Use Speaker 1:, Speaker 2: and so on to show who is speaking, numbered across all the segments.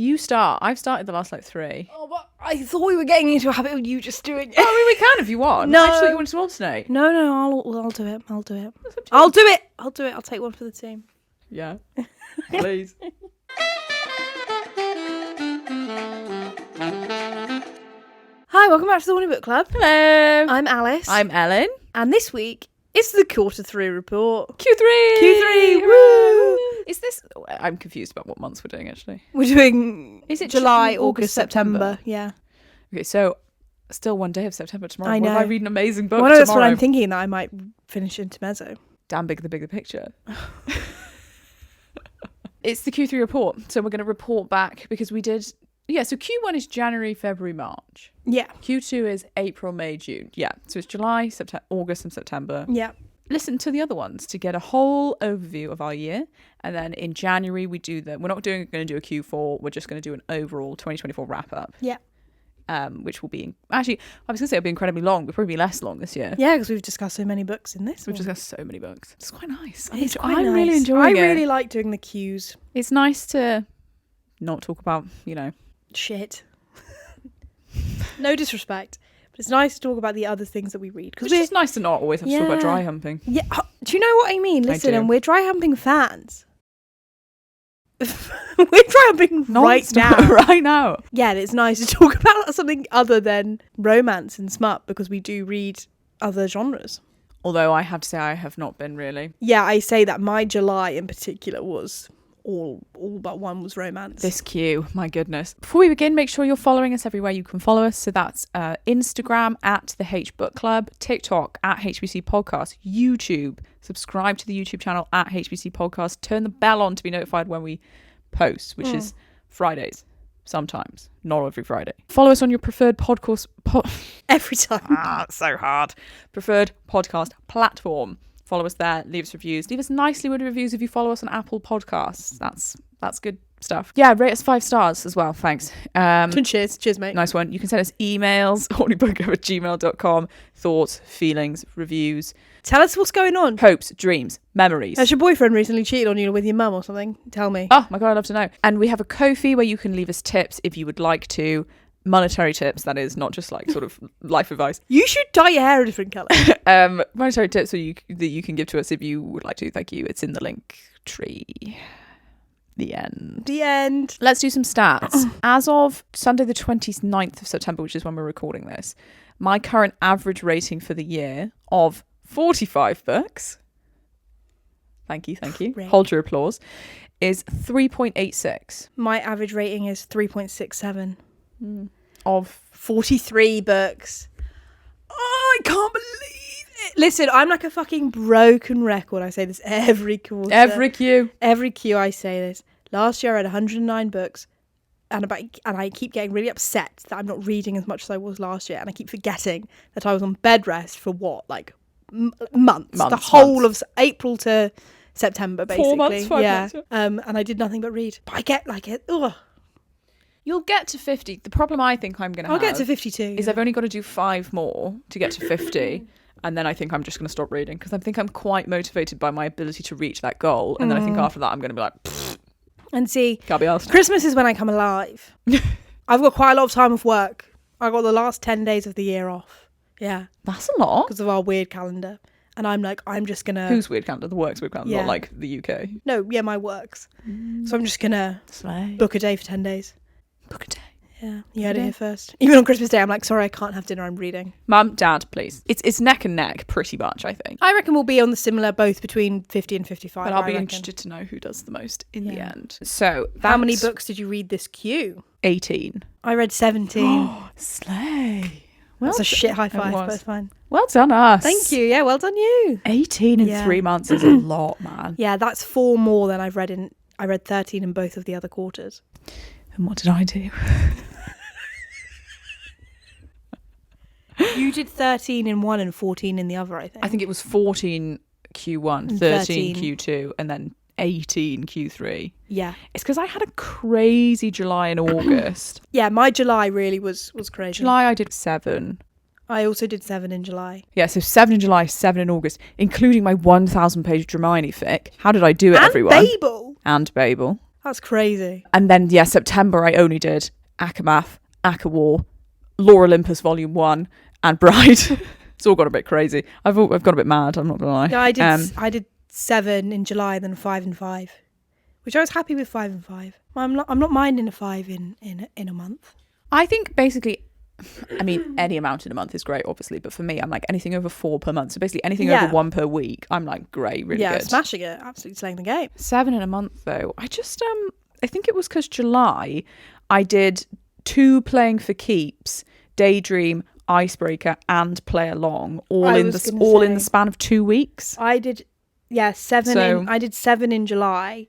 Speaker 1: You start. I've started the last 3.
Speaker 2: Oh, but I thought we were getting into a habit of you just doing it.
Speaker 1: Oh, I mean, we can if you want.
Speaker 2: No.
Speaker 1: I just thought you wanted to alternate.
Speaker 2: No, I'll do it. I'll do it. I'll take one for the team.
Speaker 1: Yeah. Please.
Speaker 2: Hi, welcome back to the Horny Book Club.
Speaker 1: Hello.
Speaker 2: I'm Alice.
Speaker 1: I'm Ellen.
Speaker 2: And this week, it's the Q3 report.
Speaker 1: Q3.
Speaker 2: Woo!
Speaker 1: Is this... I'm confused about what months we're doing, actually.
Speaker 2: We're doing
Speaker 1: Is it
Speaker 2: July,
Speaker 1: August,
Speaker 2: August, September. Yeah.
Speaker 1: Okay, so still one day of September tomorrow.
Speaker 2: I know.
Speaker 1: What if I read an amazing book
Speaker 2: Well,
Speaker 1: tomorrow?
Speaker 2: that's what I'm thinking, that I might finish Intermezzo.
Speaker 1: Damn big, the bigger picture. It's the Q3 report. So we're going to report back because we did... Yeah, so Q1 is January, February, March.
Speaker 2: Yeah.
Speaker 1: Q2 is April, May, June. Yeah, so it's July, August and September.
Speaker 2: Yeah.
Speaker 1: Listen to the other ones to get a whole overview of our year. And then in January, we do we're not going to do a Q4. We're just going to do an overall 2024 wrap up.
Speaker 2: Yeah.
Speaker 1: Which will be... Actually, I was going to say it'll be incredibly long, but probably be less long this year.
Speaker 2: Yeah, because we've discussed so many books in this.
Speaker 1: We've discussed so many books. It's quite nice.
Speaker 2: It's quite
Speaker 1: I'm
Speaker 2: nice.
Speaker 1: really enjoying it.
Speaker 2: I really like doing the Qs.
Speaker 1: It's nice to not talk about,
Speaker 2: Shit. No disrespect, but it's nice to talk about the other things that we read.
Speaker 1: It's just nice to not always have to talk about
Speaker 2: Yeah.
Speaker 1: dry humping.
Speaker 2: Yeah, do you know what I mean? Listen,
Speaker 1: do.
Speaker 2: and we're dry humping fans. We're dry humping right now.
Speaker 1: Right now.
Speaker 2: Yeah, and it's nice to talk about something other than romance and smut because we do read other genres.
Speaker 1: Although I have to say I have not been really.
Speaker 2: Yeah, I say that my July in particular was all but one was romance.
Speaker 1: This Q, my goodness. Before we begin, make sure you're following us everywhere you can follow us. So that's Instagram at the H Book Club, TikTok at HBC Podcast, YouTube. Subscribe to the YouTube channel at HBC Podcast. Turn the bell on to be notified when we post, which is Fridays. Sometimes, not every Friday. Follow us on your preferred podcast.
Speaker 2: Every time.
Speaker 1: It's so hard. Preferred podcast platform. Follow us there. Leave us reviews. Leave us nicely worded reviews if you follow us on Apple Podcasts. That's good stuff. Yeah, rate us 5 stars as well. Thanks.
Speaker 2: Cheers, mate.
Speaker 1: Nice one. You can send us emails, hornybookclub@gmail.com. Thoughts, feelings, reviews.
Speaker 2: Tell us what's going on.
Speaker 1: Hopes, dreams, memories.
Speaker 2: Has your boyfriend recently cheated on you with your mum or something? Tell me.
Speaker 1: Oh my God, I'd love to know. And we have a Ko-fi where you can leave us tips if you would like to. Monetary tips, that is, not just like sort of life advice.
Speaker 2: You should dye your hair a different colour.
Speaker 1: Monetary tips that you can give to us if you would like to. Thank you. It's in the link tree. The end. Let's do some stats. As of Sunday the 29th of September, which is when we're recording this, my current average rating for the year of 45 books, thank you,
Speaker 2: Great.
Speaker 1: hold your applause, is 3.86.
Speaker 2: My average rating is 3.67.
Speaker 1: Of
Speaker 2: 43 books. Oh, I can't believe it. Listen, I'm like a fucking broken record. I say this every quarter.
Speaker 1: every Q.
Speaker 2: Every Q I say this. Last year I had 109 books. And I keep getting really upset that I'm not reading as much as I was last year. And I keep forgetting that I was on bed rest for what? Like months. The whole of April to September, basically.
Speaker 1: 4 months, 5 months.
Speaker 2: And I did nothing but read. But I get like it. Ugh.
Speaker 1: You'll get to 50. The problem I think I'm going to have...
Speaker 2: I'll get to 52.
Speaker 1: Is I've only got to do 5 more to get to 50. And then I think I'm just going to stop reading because I think I'm quite motivated by my ability to reach that goal. And then I think after that I'm going to be like...
Speaker 2: And see,
Speaker 1: can't be asked.
Speaker 2: Christmas is when I come alive. I've got quite a lot of time off work. I got the last 10 days of the year off. Yeah.
Speaker 1: That's a lot.
Speaker 2: Because of our weird calendar. And I'm like, I'm just going to...
Speaker 1: Whose weird calendar? The work's weird calendar,
Speaker 2: Yeah.
Speaker 1: not like the UK.
Speaker 2: No, yeah, my work's. So I'm just going to book a day for 10 days.
Speaker 1: Book a day.
Speaker 2: Yeah, you heard it here first. Even on Christmas Day, I'm like, sorry, I can't have dinner, I'm reading.
Speaker 1: Mum, Dad, please. It's neck and neck, pretty much, I think.
Speaker 2: I reckon we'll be on the similar, both between 50 and 55.
Speaker 1: But I'll be
Speaker 2: reckon.
Speaker 1: interested to know who does the most in the end. So,
Speaker 2: How many books did you read this Q?
Speaker 1: 18.
Speaker 2: I read 17.
Speaker 1: Slay.
Speaker 2: That's a shit high five, but it's fine.
Speaker 1: Well done us.
Speaker 2: Thank you. Yeah, well done you.
Speaker 1: 18 in 3 months is a lot, man.
Speaker 2: Yeah, that's 4 more than I've read in... I read 13 in both of the other quarters.
Speaker 1: And what did I do?
Speaker 2: You did 13 in one and 14 in the other, I think.
Speaker 1: I think it was 14 Q1, 13 Q2, and then 18 Q3.
Speaker 2: Yeah.
Speaker 1: It's because I had a crazy July and August.
Speaker 2: Yeah, my July really was crazy.
Speaker 1: July I did 7.
Speaker 2: I also did 7 in July.
Speaker 1: Yeah, so 7 in July, 7 in August, including my 1,000 page H0rny fic. How did I do it, everyone?
Speaker 2: And Babel.
Speaker 1: And Babel.
Speaker 2: That's crazy.
Speaker 1: And then, yeah, September, I only did Akamath, Akawar, Lore Olympus Volume 1, and Bride. It's all got a bit crazy. I've got a bit mad, I'm not going to lie.
Speaker 2: Yeah, I did 7 in July, then 5 and 5, which I was happy with 5 and 5. I'm not minding a 5 in a month.
Speaker 1: I think basically, I mean, any amount in a month is great, obviously, but for me, I'm like anything over 4 per month. So basically anything over 1 per week, I'm like, great, really good.
Speaker 2: Smashing it, absolutely slaying the game.
Speaker 1: 7 in a month, though. I just, I think it was because July, I did 2 playing for keeps, Daydream, Icebreaker, and Play Along, all in the span of 2 weeks.
Speaker 2: I did, 7. I did 7 in July,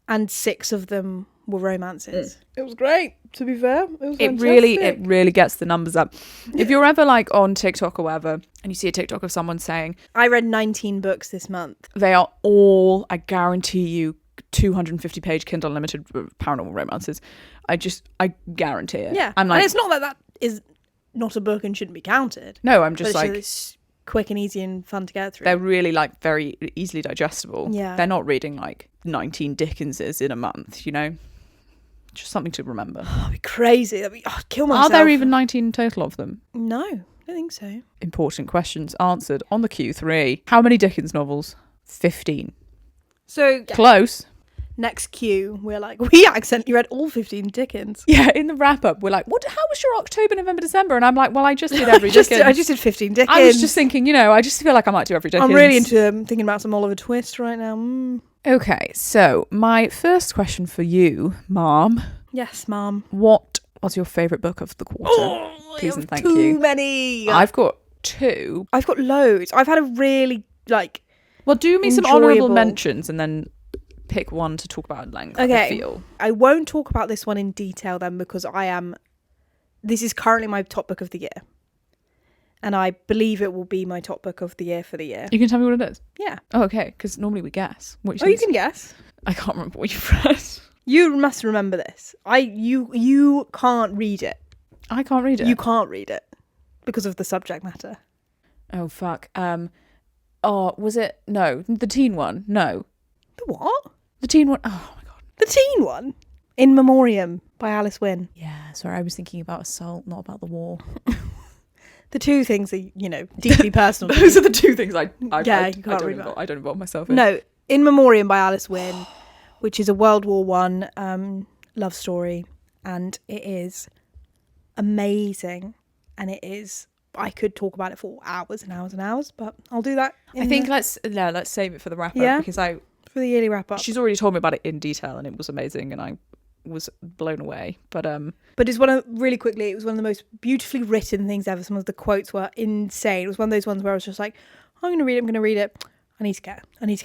Speaker 2: and 6 of them were romances. It was great, to be fair. It was fantastic.
Speaker 1: It really gets the numbers up. If you're ever like on TikTok or whatever and you see a TikTok of someone saying
Speaker 2: I read 19 books this month,
Speaker 1: they are all, I guarantee you, 250 page Kindle Unlimited paranormal romances. I guarantee it.
Speaker 2: Yeah.
Speaker 1: I'm like,
Speaker 2: and it's not that is not a book and shouldn't be counted.
Speaker 1: No, I'm just like,
Speaker 2: it's quick and easy and fun to get through.
Speaker 1: They're really like very easily digestible.
Speaker 2: Yeah.
Speaker 1: They're not reading like 19 Dickenses in a month, you know? Just something to remember.
Speaker 2: Oh, that'd be crazy. I'd kill myself.
Speaker 1: Are there even 19 total of them?
Speaker 2: No, I don't think so.
Speaker 1: Important questions answered on the Q3. How many Dickens novels? 15.
Speaker 2: So
Speaker 1: Close.
Speaker 2: Next Q, we're like, we accidentally read all 15 Dickens.
Speaker 1: Yeah, in the wrap up, we're like, how was your October, November, December? And I'm like, well, I just did every Dickens.
Speaker 2: I just did 15 Dickens.
Speaker 1: I was just thinking, I just feel like I might do every Dickens.
Speaker 2: I'm really into thinking about some Oliver Twist right now.
Speaker 1: Okay, so my first question for you, Mom.
Speaker 2: Yes, Mom.
Speaker 1: What was your favourite book of the quarter? Please and thank you.
Speaker 2: Too many.
Speaker 1: I've got 2.
Speaker 2: I've got loads. I've had a really,
Speaker 1: Well, do me some
Speaker 2: enjoyable
Speaker 1: honourable mentions and then pick one to talk about at length.
Speaker 2: Okay.
Speaker 1: I feel.
Speaker 2: I won't talk about this one in detail then because this is currently my top book of the year. And I believe it will be my top book of the year for the year.
Speaker 1: You can tell me what it is?
Speaker 2: Yeah.
Speaker 1: Oh, okay, because normally we guess.
Speaker 2: You can guess.
Speaker 1: I can't remember what you've read.
Speaker 2: You must remember this. You can't read it.
Speaker 1: I can't read it.
Speaker 2: You can't read it because of the subject matter.
Speaker 1: Oh, fuck. Was it? No. The teen one? No.
Speaker 2: The what?
Speaker 1: The teen one. Oh, my God.
Speaker 2: The teen one? In Memoriam by Alice Wynne.
Speaker 1: Yeah, sorry. I was thinking about assault, not about the war.
Speaker 2: The two things are, deeply personal.
Speaker 1: Those are the 2 things I don't involve myself in.
Speaker 2: No, In Memoriam by Alice Wynne, which is a World War I love story. And it is amazing. And I could talk about it for hours and hours and hours, but I'll do that.
Speaker 1: I think let's save it for the wrap up because
Speaker 2: for the yearly wrap up.
Speaker 1: She's already told me about it in detail and it was amazing and I was blown away. But
Speaker 2: it's it was one of the most beautifully written things ever. Some of the quotes were insane. It was one of those ones where I was just like, I'm gonna read it. I need to get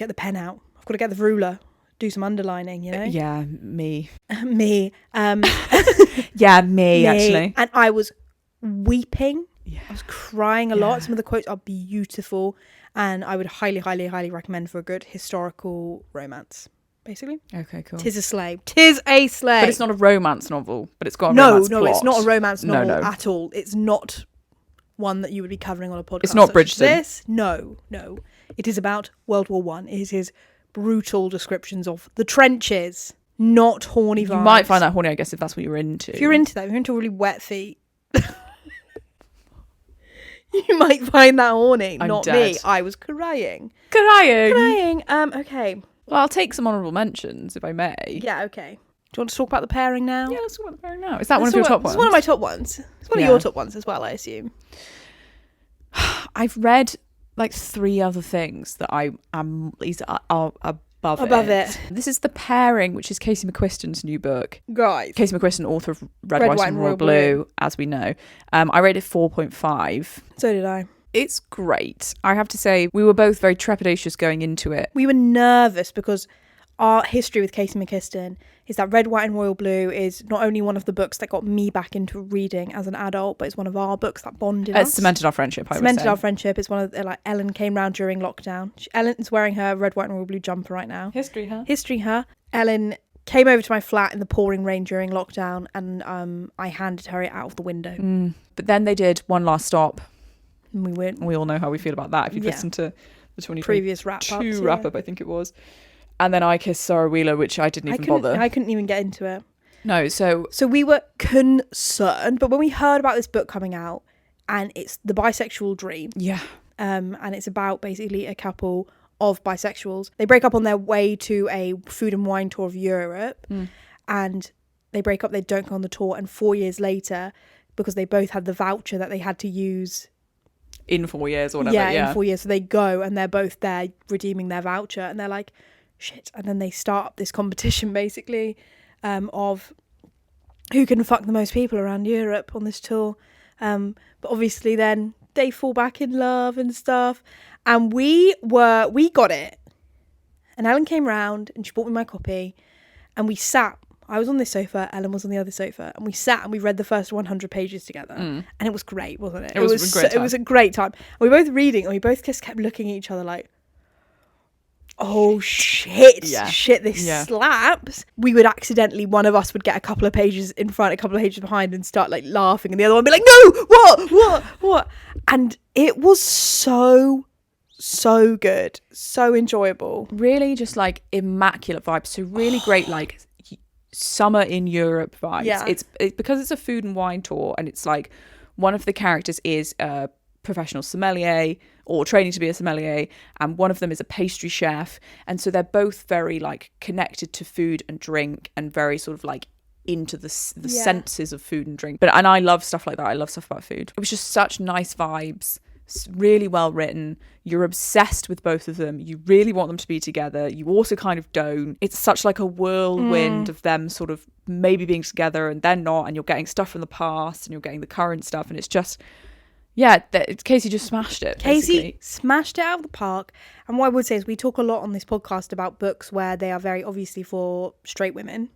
Speaker 2: the pen out. I've got to get the ruler, do some underlining,
Speaker 1: Yeah, me.
Speaker 2: Me.
Speaker 1: Yeah, me actually.
Speaker 2: And I was weeping.
Speaker 1: Yeah.
Speaker 2: I was crying a lot. Some of the quotes are beautiful and I would highly, highly, highly recommend for a good historical romance. Basically.
Speaker 1: Okay, cool.
Speaker 2: Tis a slay. But
Speaker 1: it's not a romance novel, but it's got a romance plot.
Speaker 2: No, it's not a romance novel
Speaker 1: No.
Speaker 2: at all. It's not one that you would be covering on a podcast.
Speaker 1: It's not Bridgerton.
Speaker 2: No. It is about World War I. It is his brutal descriptions of the trenches, not horny vibes.
Speaker 1: You might find that horny, I guess, if that's what you're into.
Speaker 2: If you're into that, if you're into really wet feet, you might find that horny.
Speaker 1: I'm
Speaker 2: not
Speaker 1: dead.
Speaker 2: me. I was crying.
Speaker 1: Crying.
Speaker 2: Okay.
Speaker 1: Well, I'll take some honourable mentions, if I may.
Speaker 2: Yeah, okay. Do you want to talk about the pairing now?
Speaker 1: Yeah, let's talk about the pairing now. Is that one of your top ones?
Speaker 2: It's one of my top ones. It's one of your top ones as well, I assume.
Speaker 1: I've read like 3 other things that I am are above it. This is The Pairing, which is Casey McQuiston's new book.
Speaker 2: Guys.
Speaker 1: Casey McQuiston, author of Red, White and Royal Blue, as we know. I rated 4.5.
Speaker 2: So did I.
Speaker 1: It's great. I have to say, we were both very trepidatious going into it.
Speaker 2: We were nervous because our history with Casey McQuiston is that Red, White and Royal Blue is not only one of the books that got me back into reading as an adult, but it's one of our books that bonded us.
Speaker 1: It cemented our friendship, I would say.
Speaker 2: Cemented our friendship. It's one of Ellen came round during lockdown. Ellen is wearing her Red, White and Royal Blue jumper right now.
Speaker 1: History
Speaker 2: her. Ellen came over to my flat in the pouring rain during lockdown and I handed her it out of the window.
Speaker 1: But then they did One Last Stop.
Speaker 2: And we went.
Speaker 1: We all know how we feel about that. If you've listened to the 2022
Speaker 2: previous wrap-up,
Speaker 1: I think it was. And then I Kissed Sarah Wheeler, which I didn't even bother.
Speaker 2: I couldn't even get into it.
Speaker 1: No, so
Speaker 2: we were concerned, but when we heard about this book coming out, and it's The Bisexual Dream,
Speaker 1: yeah,
Speaker 2: and it's about basically a couple of bisexuals. They break up on their way to a food and wine tour of Europe, and they break up, they don't go on the tour, and 4 years later, because they both had the voucher that they had to use
Speaker 1: in 4 years or whatever.
Speaker 2: in 4 years, so they go and they're both there redeeming their voucher, and they're like, shit, and then they start up this competition basically of who can fuck the most people around Europe on this tour, but obviously then they fall back in love and stuff, and we got it, and Ellen came round and she bought me my copy, and we sat. I was on this sofa, Ellen was on the other sofa, and we sat and we read the first 100 pages together, and it was great, wasn't it?
Speaker 1: It was a great time.
Speaker 2: It was a great time. And we were both reading, and we both just kept looking at each other like, oh shit, this slaps. We would accidentally, one of us would get a couple of pages in front, a couple of pages behind, and start like laughing, and the other one would be like, no, what? And it was so good, so enjoyable.
Speaker 1: Really just like immaculate vibes. So really great, like summer in Europe vibes.
Speaker 2: Yeah.
Speaker 1: It's because it's a food and wine tour, and it's like one of the characters is a professional sommelier or training to be a sommelier, and one of them is a pastry chef, and so they're both very like connected to food and drink and very sort of like into the senses of food and drink. And I love stuff like that. I love stuff about food. It was just such nice vibes. It's really well written. You're obsessed with both of them. You really want them to be together. You also kind of don't. It's such like a whirlwind of them sort of maybe being together and then not, and you're getting stuff from the past and you're getting the current stuff, and it's just, yeah, Casey just smashed it.
Speaker 2: Casey smashed it out of the park. And what I would say is we talk a lot on this podcast about books where they are very obviously for straight women.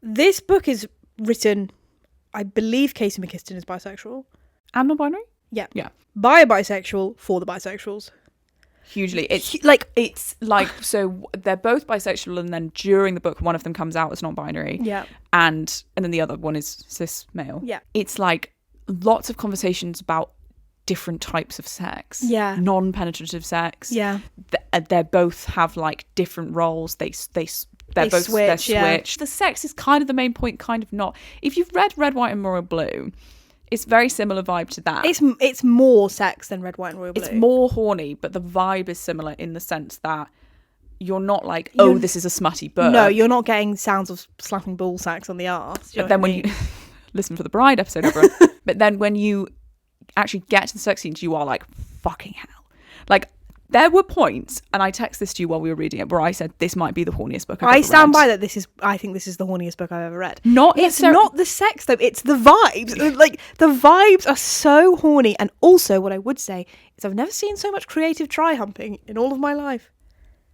Speaker 2: This book is written, I believe Casey McKiston is bisexual.
Speaker 1: And non-binary?
Speaker 2: Yeah.
Speaker 1: By
Speaker 2: a bisexual for the bisexuals.
Speaker 1: Hugely. It's like so they're both bisexual, and then during the book one of them comes out as non-binary.
Speaker 2: Yeah.
Speaker 1: And then the other one is cis male.
Speaker 2: Yeah.
Speaker 1: It's like lots of conversations about different types of sex.
Speaker 2: Yeah.
Speaker 1: Non-penetrative sex.
Speaker 2: Yeah.
Speaker 1: They both have like different roles. They're both
Speaker 2: switch.
Speaker 1: Yeah. The sex is kind of the main point, kind of not. If you've read Red, White and Royal Blue, it's very similar vibe to that.
Speaker 2: It's more sex than Red, White and Royal Blue.
Speaker 1: It's more horny, but the vibe is similar in the sense that you're not like, this is a smutty book.
Speaker 2: No, you're not getting sounds of slapping ball sacks on the arse.
Speaker 1: But then when you listen for the Bride episode, everyone. But then when you actually get to the sex scenes, you are like, fucking hell. Like, there were points, and I texted this to you while we were reading it, where I said this might be the horniest book I've ever read.
Speaker 2: I stand by that. I think this is the horniest book I've ever read.
Speaker 1: It's
Speaker 2: not the sex though, it's the vibes. Like, the vibes are so horny. And also what I would say is I've never seen so much creative dry humping in all of my life.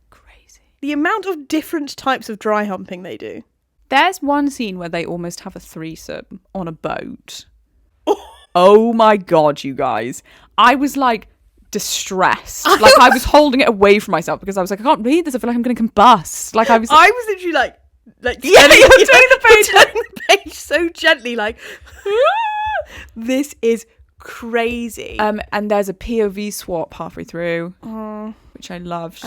Speaker 1: Crazy.
Speaker 2: The amount of different types of dry humping they do.
Speaker 1: There's one scene where they almost have a threesome on a boat. Oh my God, you guys. I was like, distressed. Like, I was holding it away from myself because I was like, I can't read this. I feel like I'm going to combust. Like, I was
Speaker 2: literally like
Speaker 1: yeah,
Speaker 2: turning the page so gently, like this is crazy.
Speaker 1: And there's a POV swap halfway through, which I loved.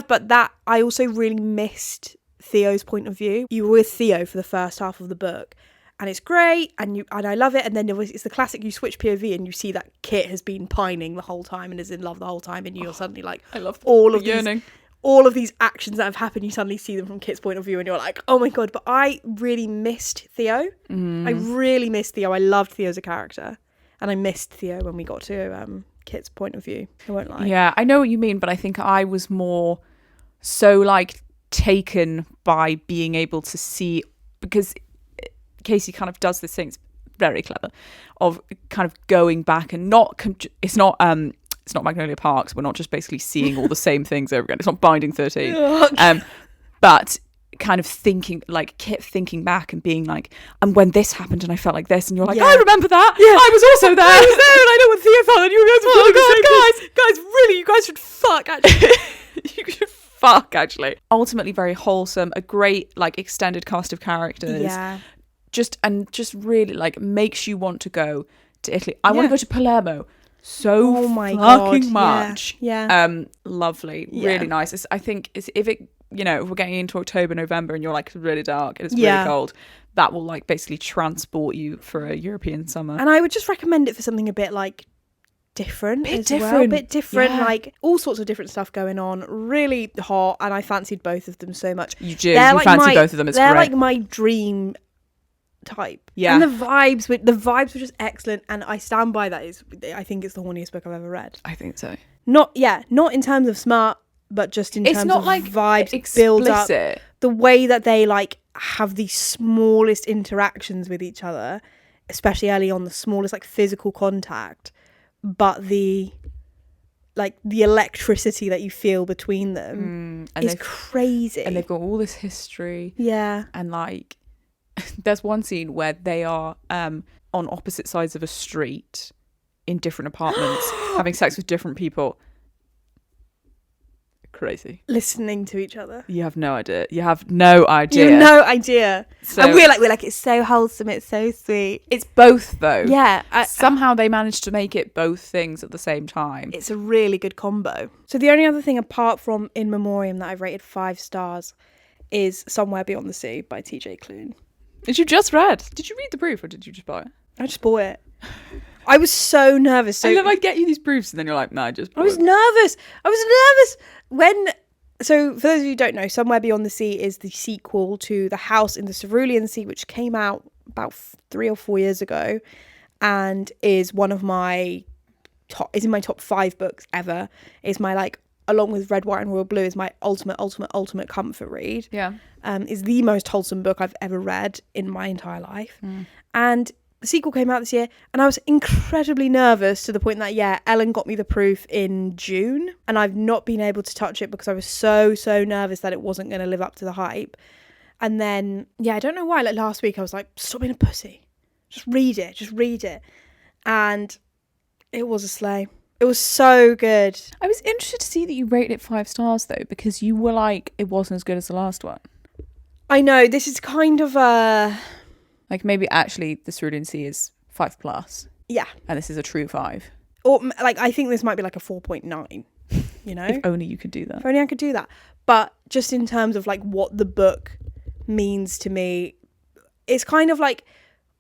Speaker 2: But that I also really missed Theo's point of view. You were with Theo for the first half of the book, and it's great, and I love it. And then it's the classic, you switch POV and you see that Kit has been pining the whole time and is in love the whole time, and you're suddenly like,
Speaker 1: I love
Speaker 2: all of
Speaker 1: yearning.
Speaker 2: All of these actions that have happened, you suddenly see them from Kit's point of view, and you're like, oh my God. But I really missed Theo. I really missed Theo. I loved Theo as a character, and I missed Theo when we got to Kit's point of view. I won't lie.
Speaker 1: Yeah, I know what you mean, but I think I was more so like taken by being able to see, because Casey kind of does this thing, it's very clever, of kind of going back and it's not Magnolia Parks. We're not just basically seeing all the same things over again. It's not Binding 13. But kind of thinking, like Kit thinking back and being like, and when this happened and I felt like this, and you're like, I remember that. Yeah. I was also there. I was there, and I know what Theo felt, and you guys
Speaker 2: Guys, you guys should fuck, actually.
Speaker 1: You should fuck, actually. Ultimately very wholesome, a great like extended cast of characters.
Speaker 2: Yeah.
Speaker 1: Just really like makes you want to go to Italy. I want to go to Palermo. so
Speaker 2: Oh my
Speaker 1: fucking
Speaker 2: God,
Speaker 1: much.
Speaker 2: yeah.
Speaker 1: Lovely,
Speaker 2: Yeah.
Speaker 1: really nice. I think if it, if we're getting into October, November, and you're like really dark and it's
Speaker 2: Yeah.
Speaker 1: really cold, that will like basically transport you for a European summer.
Speaker 2: And I would just recommend it for something a bit like different
Speaker 1: Bit
Speaker 2: as well.
Speaker 1: different.
Speaker 2: Bit different,
Speaker 1: Yeah.
Speaker 2: like all sorts of different stuff going on. Really hot, and I fancied both of them so much.
Speaker 1: You do.
Speaker 2: They're
Speaker 1: You
Speaker 2: like
Speaker 1: fancy both of them. It's
Speaker 2: they're
Speaker 1: great.
Speaker 2: like my dream type.
Speaker 1: Yeah.
Speaker 2: And the vibes were just excellent, and I stand by that. I think it's the horniest book I've ever read.
Speaker 1: I think so.
Speaker 2: Not in terms of smart, but just in
Speaker 1: It's
Speaker 2: terms
Speaker 1: not
Speaker 2: of
Speaker 1: like
Speaker 2: vibes, build up,
Speaker 1: explicit.
Speaker 2: the way that they like have the smallest interactions with each other, especially early on, the smallest like physical contact, but the electricity that you feel between them is crazy.
Speaker 1: And they've got all this history.
Speaker 2: Yeah.
Speaker 1: And like, there's one scene where they are on opposite sides of a street in different apartments, having sex with different people. Crazy.
Speaker 2: Listening to each other.
Speaker 1: You have no idea. You have no idea.
Speaker 2: You have no idea.
Speaker 1: So,
Speaker 2: And we're like, it's so wholesome, it's so sweet.
Speaker 1: it's both though.
Speaker 2: Yeah.
Speaker 1: Somehow they managed to make it both things at the same time.
Speaker 2: It's a really good combo. So the only other thing apart from In Memoriam that I've rated 5 stars is Somewhere Beyond the Sea by TJ Klune.
Speaker 1: Did you just read? Did you read the proof or did you just buy it?
Speaker 2: I just bought it. I was so nervous. So
Speaker 1: I love I get you these proofs and then you're like, no, I just bought
Speaker 2: I was
Speaker 1: it.
Speaker 2: nervous. So for those of you who don't know, Somewhere Beyond the Sea is the sequel to The House in the Cerulean Sea, which came out about 3 or 4 years ago, and is one of my is in my top 5 books ever. It's my like, along with Red, White and Royal Blue, is my ultimate comfort read.
Speaker 1: Yeah.
Speaker 2: Is the most wholesome book I've ever read in my entire life. And the sequel came out this year, and I was incredibly nervous to the point that, Ellen got me the proof in June, and I've not been able to touch it because I was so nervous that it wasn't going to live up to the hype. And then, I don't know why, like last week I was like, stop being a pussy. Just read it. And it was a slay. It was so good.
Speaker 1: I was interested to see that you rated it 5 stars though, because you were like, it wasn't as good as the last one.
Speaker 2: I know, this is kind of
Speaker 1: Like maybe actually the Cerulean Sea is 5+.
Speaker 2: yeah.
Speaker 1: And this is a true 5.
Speaker 2: Or like, I think this might be like a 4.9, you know?
Speaker 1: If only you could do that.
Speaker 2: If only I could do that. But just in terms of like what the book means to me, it's kind of like,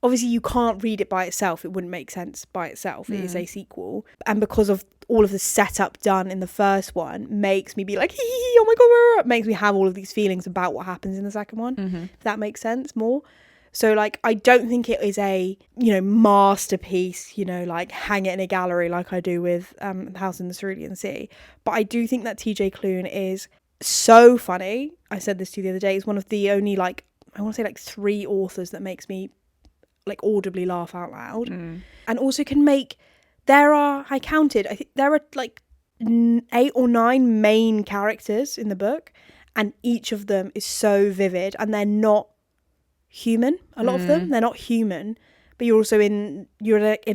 Speaker 2: obviously you can't read it by itself. It wouldn't make sense by itself. It is a sequel. And because of all of the setup done in the first one, makes me be like, oh my God, makes me have all of these feelings about what happens in the second one. If that makes sense more. So like, I don't think it is a, masterpiece, like hang it in a gallery like I do with House in the Cerulean Sea. But I do think that TJ Klune is so funny. I said this to you the other day. He's one of the only like, I want to say like 3 authors that makes me like audibly laugh out loud. And also can make, I think there are like 8 or 9 main characters in the book, and each of them is so vivid, and they're not human. A lot of them, they're not human, but you're in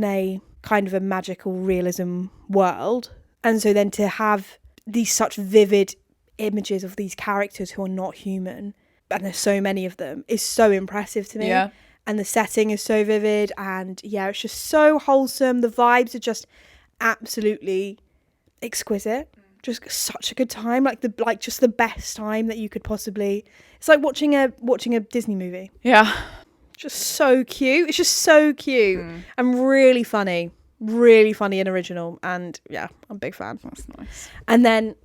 Speaker 2: a kind of a magical realism world. And so then to have these such vivid images of these characters who are not human, and there's so many of them, is so impressive to me.
Speaker 1: Yeah.
Speaker 2: And the setting is so vivid, and it's just so wholesome. The vibes are just absolutely exquisite. Just such a good time, just the best time that you could possibly. It's like watching a Disney movie.
Speaker 1: Yeah.
Speaker 2: Just so cute. It's just so cute and really funny and original. And I'm a big fan.
Speaker 1: That's nice.
Speaker 2: And then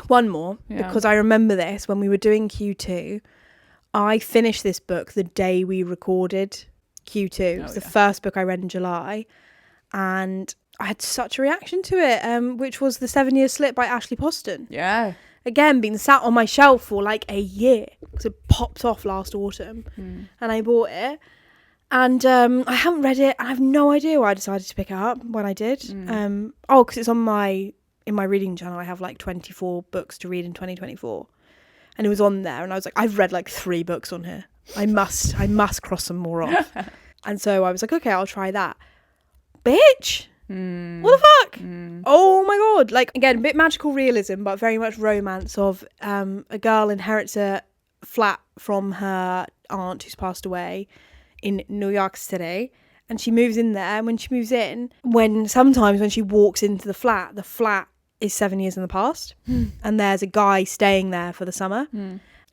Speaker 2: one more, because I remember this when we were doing Q2. I finished this book the day we recorded Q2. It was the first book I read in July, and I had such a reaction to it, which was The 7 Year Slip by Ashley Poston.
Speaker 1: Yeah.
Speaker 2: Again, been sat on my shelf for like a year, because it popped off last autumn, and I bought it. And I haven't read it, and I have no idea why I decided to pick it up when I did. Because it's in my reading channel. I have like 24 books to read in 2024. And it was on there, and I was like, I've read like 3 books on here. I must cross some more off. And so I was like, okay, I'll try that. Bitch! What the fuck? Oh my God. Like, again, a bit magical realism, but very much romance of a girl inherits a flat from her aunt who's passed away in New York City. And she moves in there. And when she moves in, sometimes when she walks into the flat is 7 years in the past. And there's a guy staying there for the summer.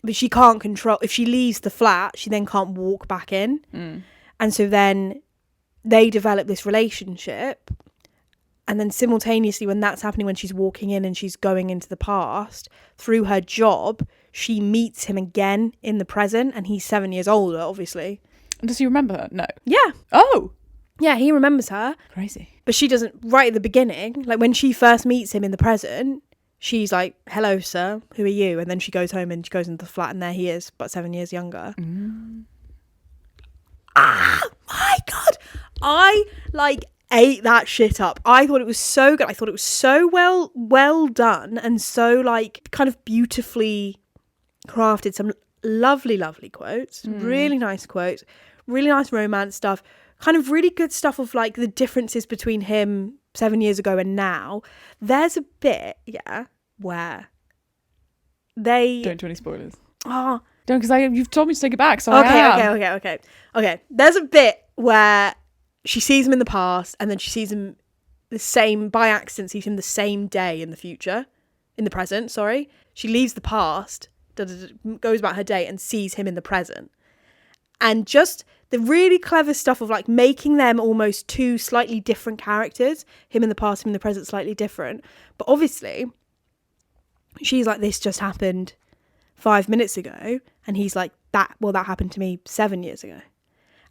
Speaker 2: But she can't control, if she leaves the flat, she then can't walk back in. And so then they develop this relationship. And then simultaneously, when that's happening, when she's walking in and she's going into the past, through her job, she meets him again in the present. And he's 7 years older, obviously.
Speaker 1: Does he remember her? No.
Speaker 2: Yeah.
Speaker 1: Oh.
Speaker 2: Yeah, he remembers her.
Speaker 1: Crazy.
Speaker 2: But she doesn't, right at the beginning, like when she first meets him in the present, she's like, hello, sir, who are you? And then she goes home and she goes into the flat and there he is, but 7 years younger. Ah, my God. I, ate that shit up. I thought it was so good. I thought it was so well done and so, kind of beautifully crafted. Some lovely, lovely quotes. Really nice quotes. Really nice romance stuff. Kind of really good stuff of, the differences between him 7 years ago and now. There's a bit, where they...
Speaker 1: Don't do any spoilers.
Speaker 2: Oh.
Speaker 1: Don't, because you've told me to take it back, so
Speaker 2: Okay. There's a bit where she sees him in the past and then she sees him by accident, sees him the same day in the present, sorry. She leaves the past, goes about her day and sees him in the present. And just the really clever stuff of making them almost two slightly different characters, him in the past, him in the present, slightly different. But obviously, she's like, this just happened 5 minutes ago. And he's like, that happened to me 7 years ago.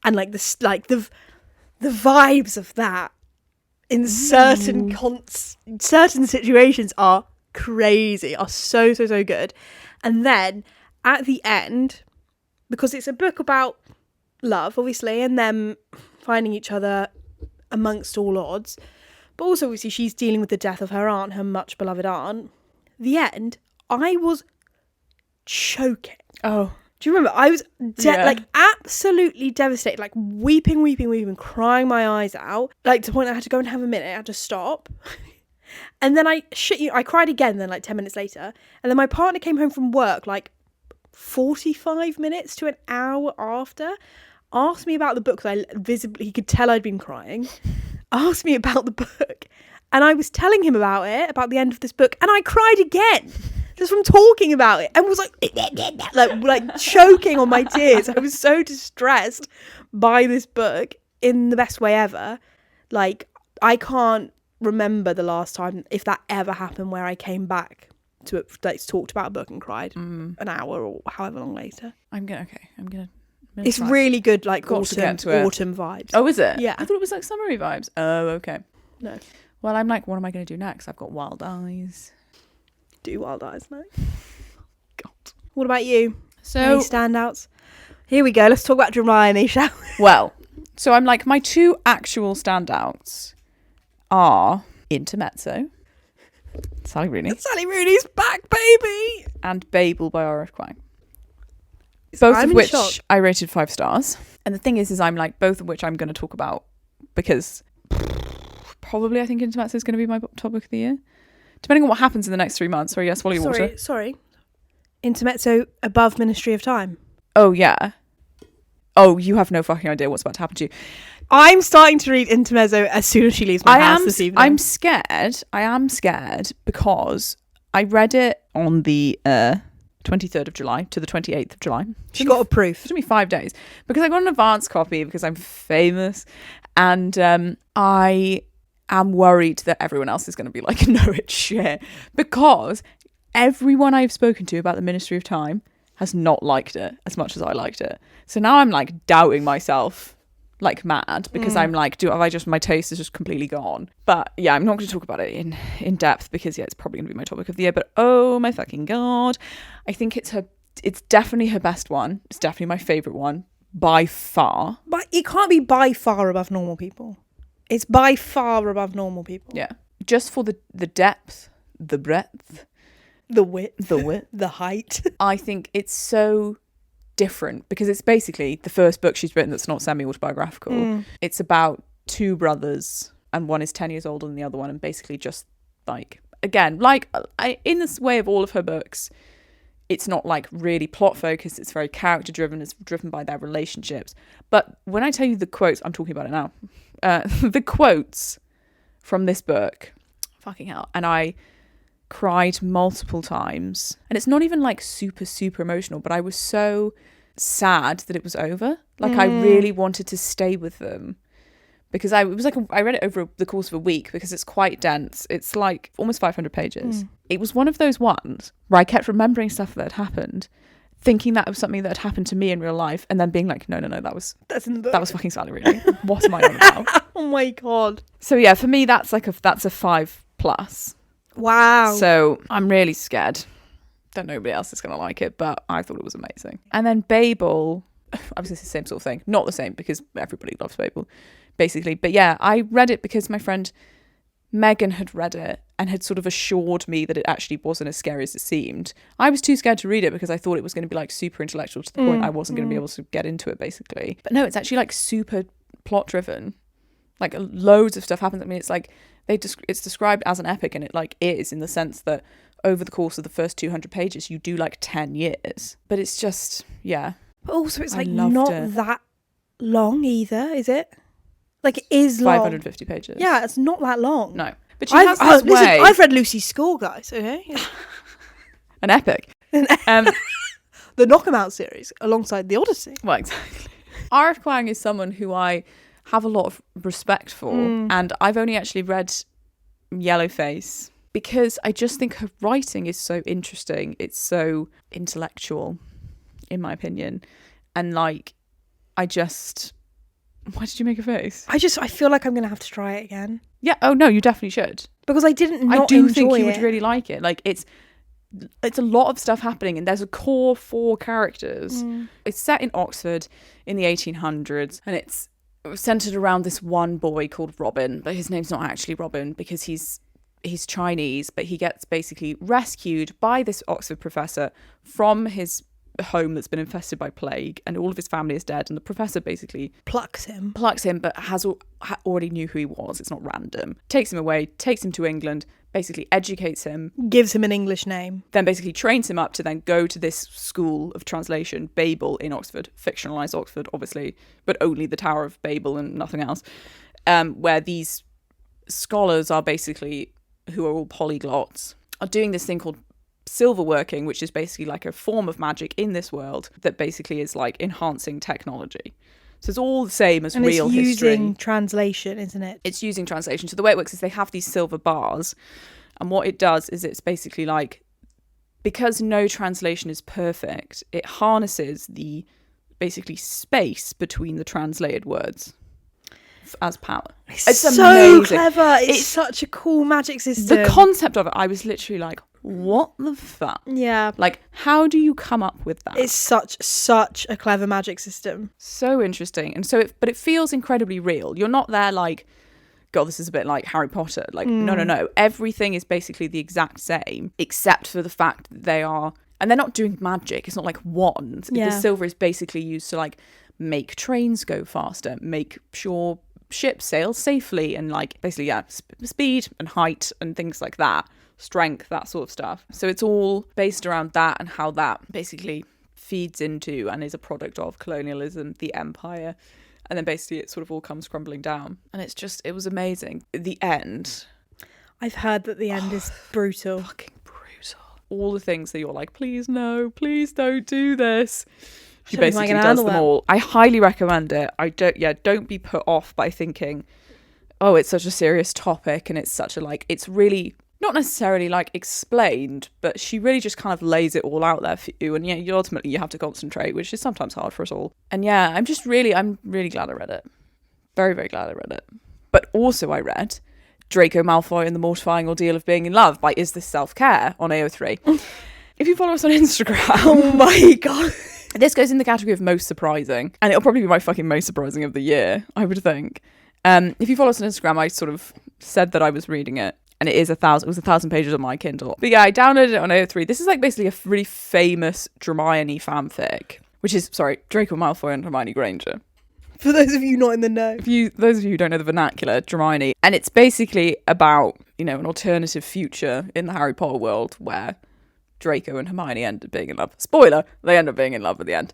Speaker 2: And the vibes of that in certain situations are crazy, are so good. And then at the end, because it's a book about love, obviously, and them finding each other amongst all odds, but also obviously she's dealing with the death of her aunt, her much beloved aunt. The end, I was choking.
Speaker 1: Oh,
Speaker 2: do you remember? I was absolutely devastated, weeping, crying my eyes out, to the point I had to go and have a minute. I had to stop. And then I cried again then 10 minutes later. And then my partner came home from work 45 minutes to an hour after, asked me about the book, because he could tell I'd been crying, asked me about the book, and I was telling him about the end of this book, and I cried again just from talking about it, and was like choking on my tears. I was so distressed by this book in the best way ever. I can't remember the last time, if that ever happened, where I came back to it, talked about a book and cried an hour or however long later. I'm gonna it's try. Really good, autumn vibes.
Speaker 1: Oh, is it?
Speaker 2: Yeah.
Speaker 1: I thought it was summery vibes. Oh, okay.
Speaker 2: No.
Speaker 1: Well, I'm what am I going to do next? I've got Wild Eyes.
Speaker 2: Do Wild Eyes now.
Speaker 1: God.
Speaker 2: What about you?
Speaker 1: So,
Speaker 2: any standouts? Here we go. Let's talk about H0rny, shall we?
Speaker 1: Well, so I'm my two actual standouts are Intermezzo. Sally Rooney.
Speaker 2: Sally Rooney's back, baby!
Speaker 1: And Babel by R.F. Kuang. Both of which I rated 5 stars. And the thing is I'm both of which I'm going to talk about because probably I think Intermezzo is going to be my top book of the year. Depending on what happens in the next 3 months. Sorry, yes, swallow your water.
Speaker 2: Sorry. Intermezzo above Ministry of Time.
Speaker 1: Oh, yeah. Oh, you have no fucking idea what's about to happen to you.
Speaker 2: I'm starting to read Intermezzo as soon as she leaves my house this evening.
Speaker 1: I'm scared. I am scared because I read it on the 23rd of July to the 28th of July.
Speaker 2: She got approved.
Speaker 1: It took me 5 days because I got an advance copy because I'm famous, and I am worried that everyone else is going to be like, no, it's shit, because everyone I've spoken to about the Ministry of Time has not liked it as much as I liked it. So now I'm doubting myself like mad because I'm my taste is just completely gone. But yeah, I'm not going to talk about it in depth because it's probably going to be my topic of the year, but oh my fucking God. I think it's definitely her best one. It's definitely my favourite one by far.
Speaker 2: But it can't be by far above Normal People. It's by far above Normal People.
Speaker 1: Yeah. Just for the depth, the breadth,
Speaker 2: the width, the height.
Speaker 1: I think it's so different because it's basically the first book she's written that's not semi-autobiographical. It's about two brothers and one is 10 years older than the other one, and basically just in this way of all of her books, it's not like really plot focused. It's very character driven. It's driven by their relationships. But when I tell you the quotes, I'm talking about it now. The quotes from this book, fucking hell. And I cried multiple times. And it's not even like super, super emotional, but I was so sad that it was over. Like I really wanted to stay with them. Because I read it over the course of a week because it's quite dense. It's like almost 500 pages. It was one of those ones where I kept remembering stuff that had happened, thinking that was something that had happened to me in real life, and then being like, no, that's in the book. That was fucking Sally Rooney. What am I on about?
Speaker 2: Oh my god.
Speaker 1: So yeah, for me that's a 5+.
Speaker 2: Wow.
Speaker 1: So I'm really scared that nobody else is gonna like it, but I thought it was amazing. And then Babel, I was gonna say the same sort of thing. Not the same because everybody loves Babel, basically. But yeah, I read it because my friend Megan had read it and had sort of assured me that it actually wasn't as scary as it seemed. I was too scared to read it because I thought it was going to be like super intellectual to the point I wasn't going to be able to get into it, basically. But no, it's actually like super plot driven. Like loads of stuff happens. I mean, it's like it's described as an epic, and it like is, in the sense that over the course of the first 200 pages you do like 10 years. But it's just, yeah.
Speaker 2: But also it's like not that long either, is it? Like it is long.
Speaker 1: 550 pages.
Speaker 2: Yeah, it's not that long.
Speaker 1: No. But she has this way.
Speaker 2: Listen, I've read Lucy's Score, guys, okay?
Speaker 1: An epic.
Speaker 2: The Knock 'Em Out series, alongside The Odyssey.
Speaker 1: Well, exactly. R.F. Kuang is someone who I have a lot of respect for, and I've only actually read Yellowface because I just think her writing is so interesting. It's so intellectual, in my opinion. And like, why did you make a face?
Speaker 2: I feel like I'm going to have to try it again.
Speaker 1: Yeah. Oh no, you definitely should.
Speaker 2: Because I didn't not
Speaker 1: I do
Speaker 2: enjoy
Speaker 1: think you
Speaker 2: it.
Speaker 1: would really like it. Like it's a lot of stuff happening, and there's a core 4 characters. It's set in Oxford in the 1800s, and it's centered around this one boy called Robin, but his name's not actually Robin because he's Chinese, but he gets basically rescued by this Oxford professor from his home that's been infested by plague, and all of his family is dead, and the professor basically
Speaker 2: plucks him
Speaker 1: but already knew who he was. It's not random. Takes him away, takes him to England, basically educates him,
Speaker 2: gives him an English name,
Speaker 1: then basically trains him up to then go to this school of translation, Babel, in Oxford, fictionalized Oxford obviously, but only the Tower of Babel and nothing else, where these scholars are basically, who are all polyglots, are doing this thing called silverworking, which is basically like a form of magic in this world that basically is like enhancing technology. So it's all the same as real history. And it's
Speaker 2: using translation, isn't it?
Speaker 1: It's using translation. So the way it works is they have these silver bars, and what it does is it's basically like, because no translation is perfect, it harnesses the basically space between the translated words as power.
Speaker 2: It's so
Speaker 1: amazing.
Speaker 2: Clever. It's such a cool magic system.
Speaker 1: The concept of it, I was literally like, what the fuck?
Speaker 2: Yeah.
Speaker 1: Like, how do you come up with that?
Speaker 2: It's such a clever magic system.
Speaker 1: So interesting. And so but it feels incredibly real. You're not there like, God, this is a bit like Harry Potter. Like, no. Everything is basically the exact same, except for the fact that they're not doing magic. It's not like wands.
Speaker 2: Yeah.
Speaker 1: The silver is basically used to like make trains go faster, make sure ships sail safely, and like basically, speed and height and things like that. Strength, that sort of stuff. So it's all based around that and how that basically feeds into and is a product of colonialism, the empire. And then basically it sort of all comes crumbling down. And it was amazing. The end.
Speaker 2: I've heard that the end is brutal.
Speaker 1: Fucking brutal. All the things that you're like, please no, please don't do this. She basically does them all. I highly recommend it. Don't be put off by thinking, oh, it's such a serious topic and it's such a it's really not necessarily like explained, but she really just kind of lays it all out there for you, and you ultimately have to concentrate, which is sometimes hard for us all. And yeah, I'm really glad I read it. Very, very glad I read it. But also I read Draco Malfoy and the Mortifying Ordeal of Being in Love by Is This Self-Care on H0rny. If you follow us on Instagram,
Speaker 2: oh my god,
Speaker 1: this goes in the category of most surprising, and it'll probably be my fucking most surprising of the year, I would think. If you follow us on Instagram, I sort of said that I was reading it. And it was 1,000 pages on my Kindle. But yeah, I downloaded it on H0rny. This is like basically a really famous Hermione fanfic, which is, Draco Malfoy and Hermione Granger.
Speaker 2: For those of you not in the know.
Speaker 1: Those of you who don't know the vernacular, Hermione. And it's basically about, an alternative future in the Harry Potter world where Draco and Hermione end up being in love. Spoiler, they end up being in love at the end.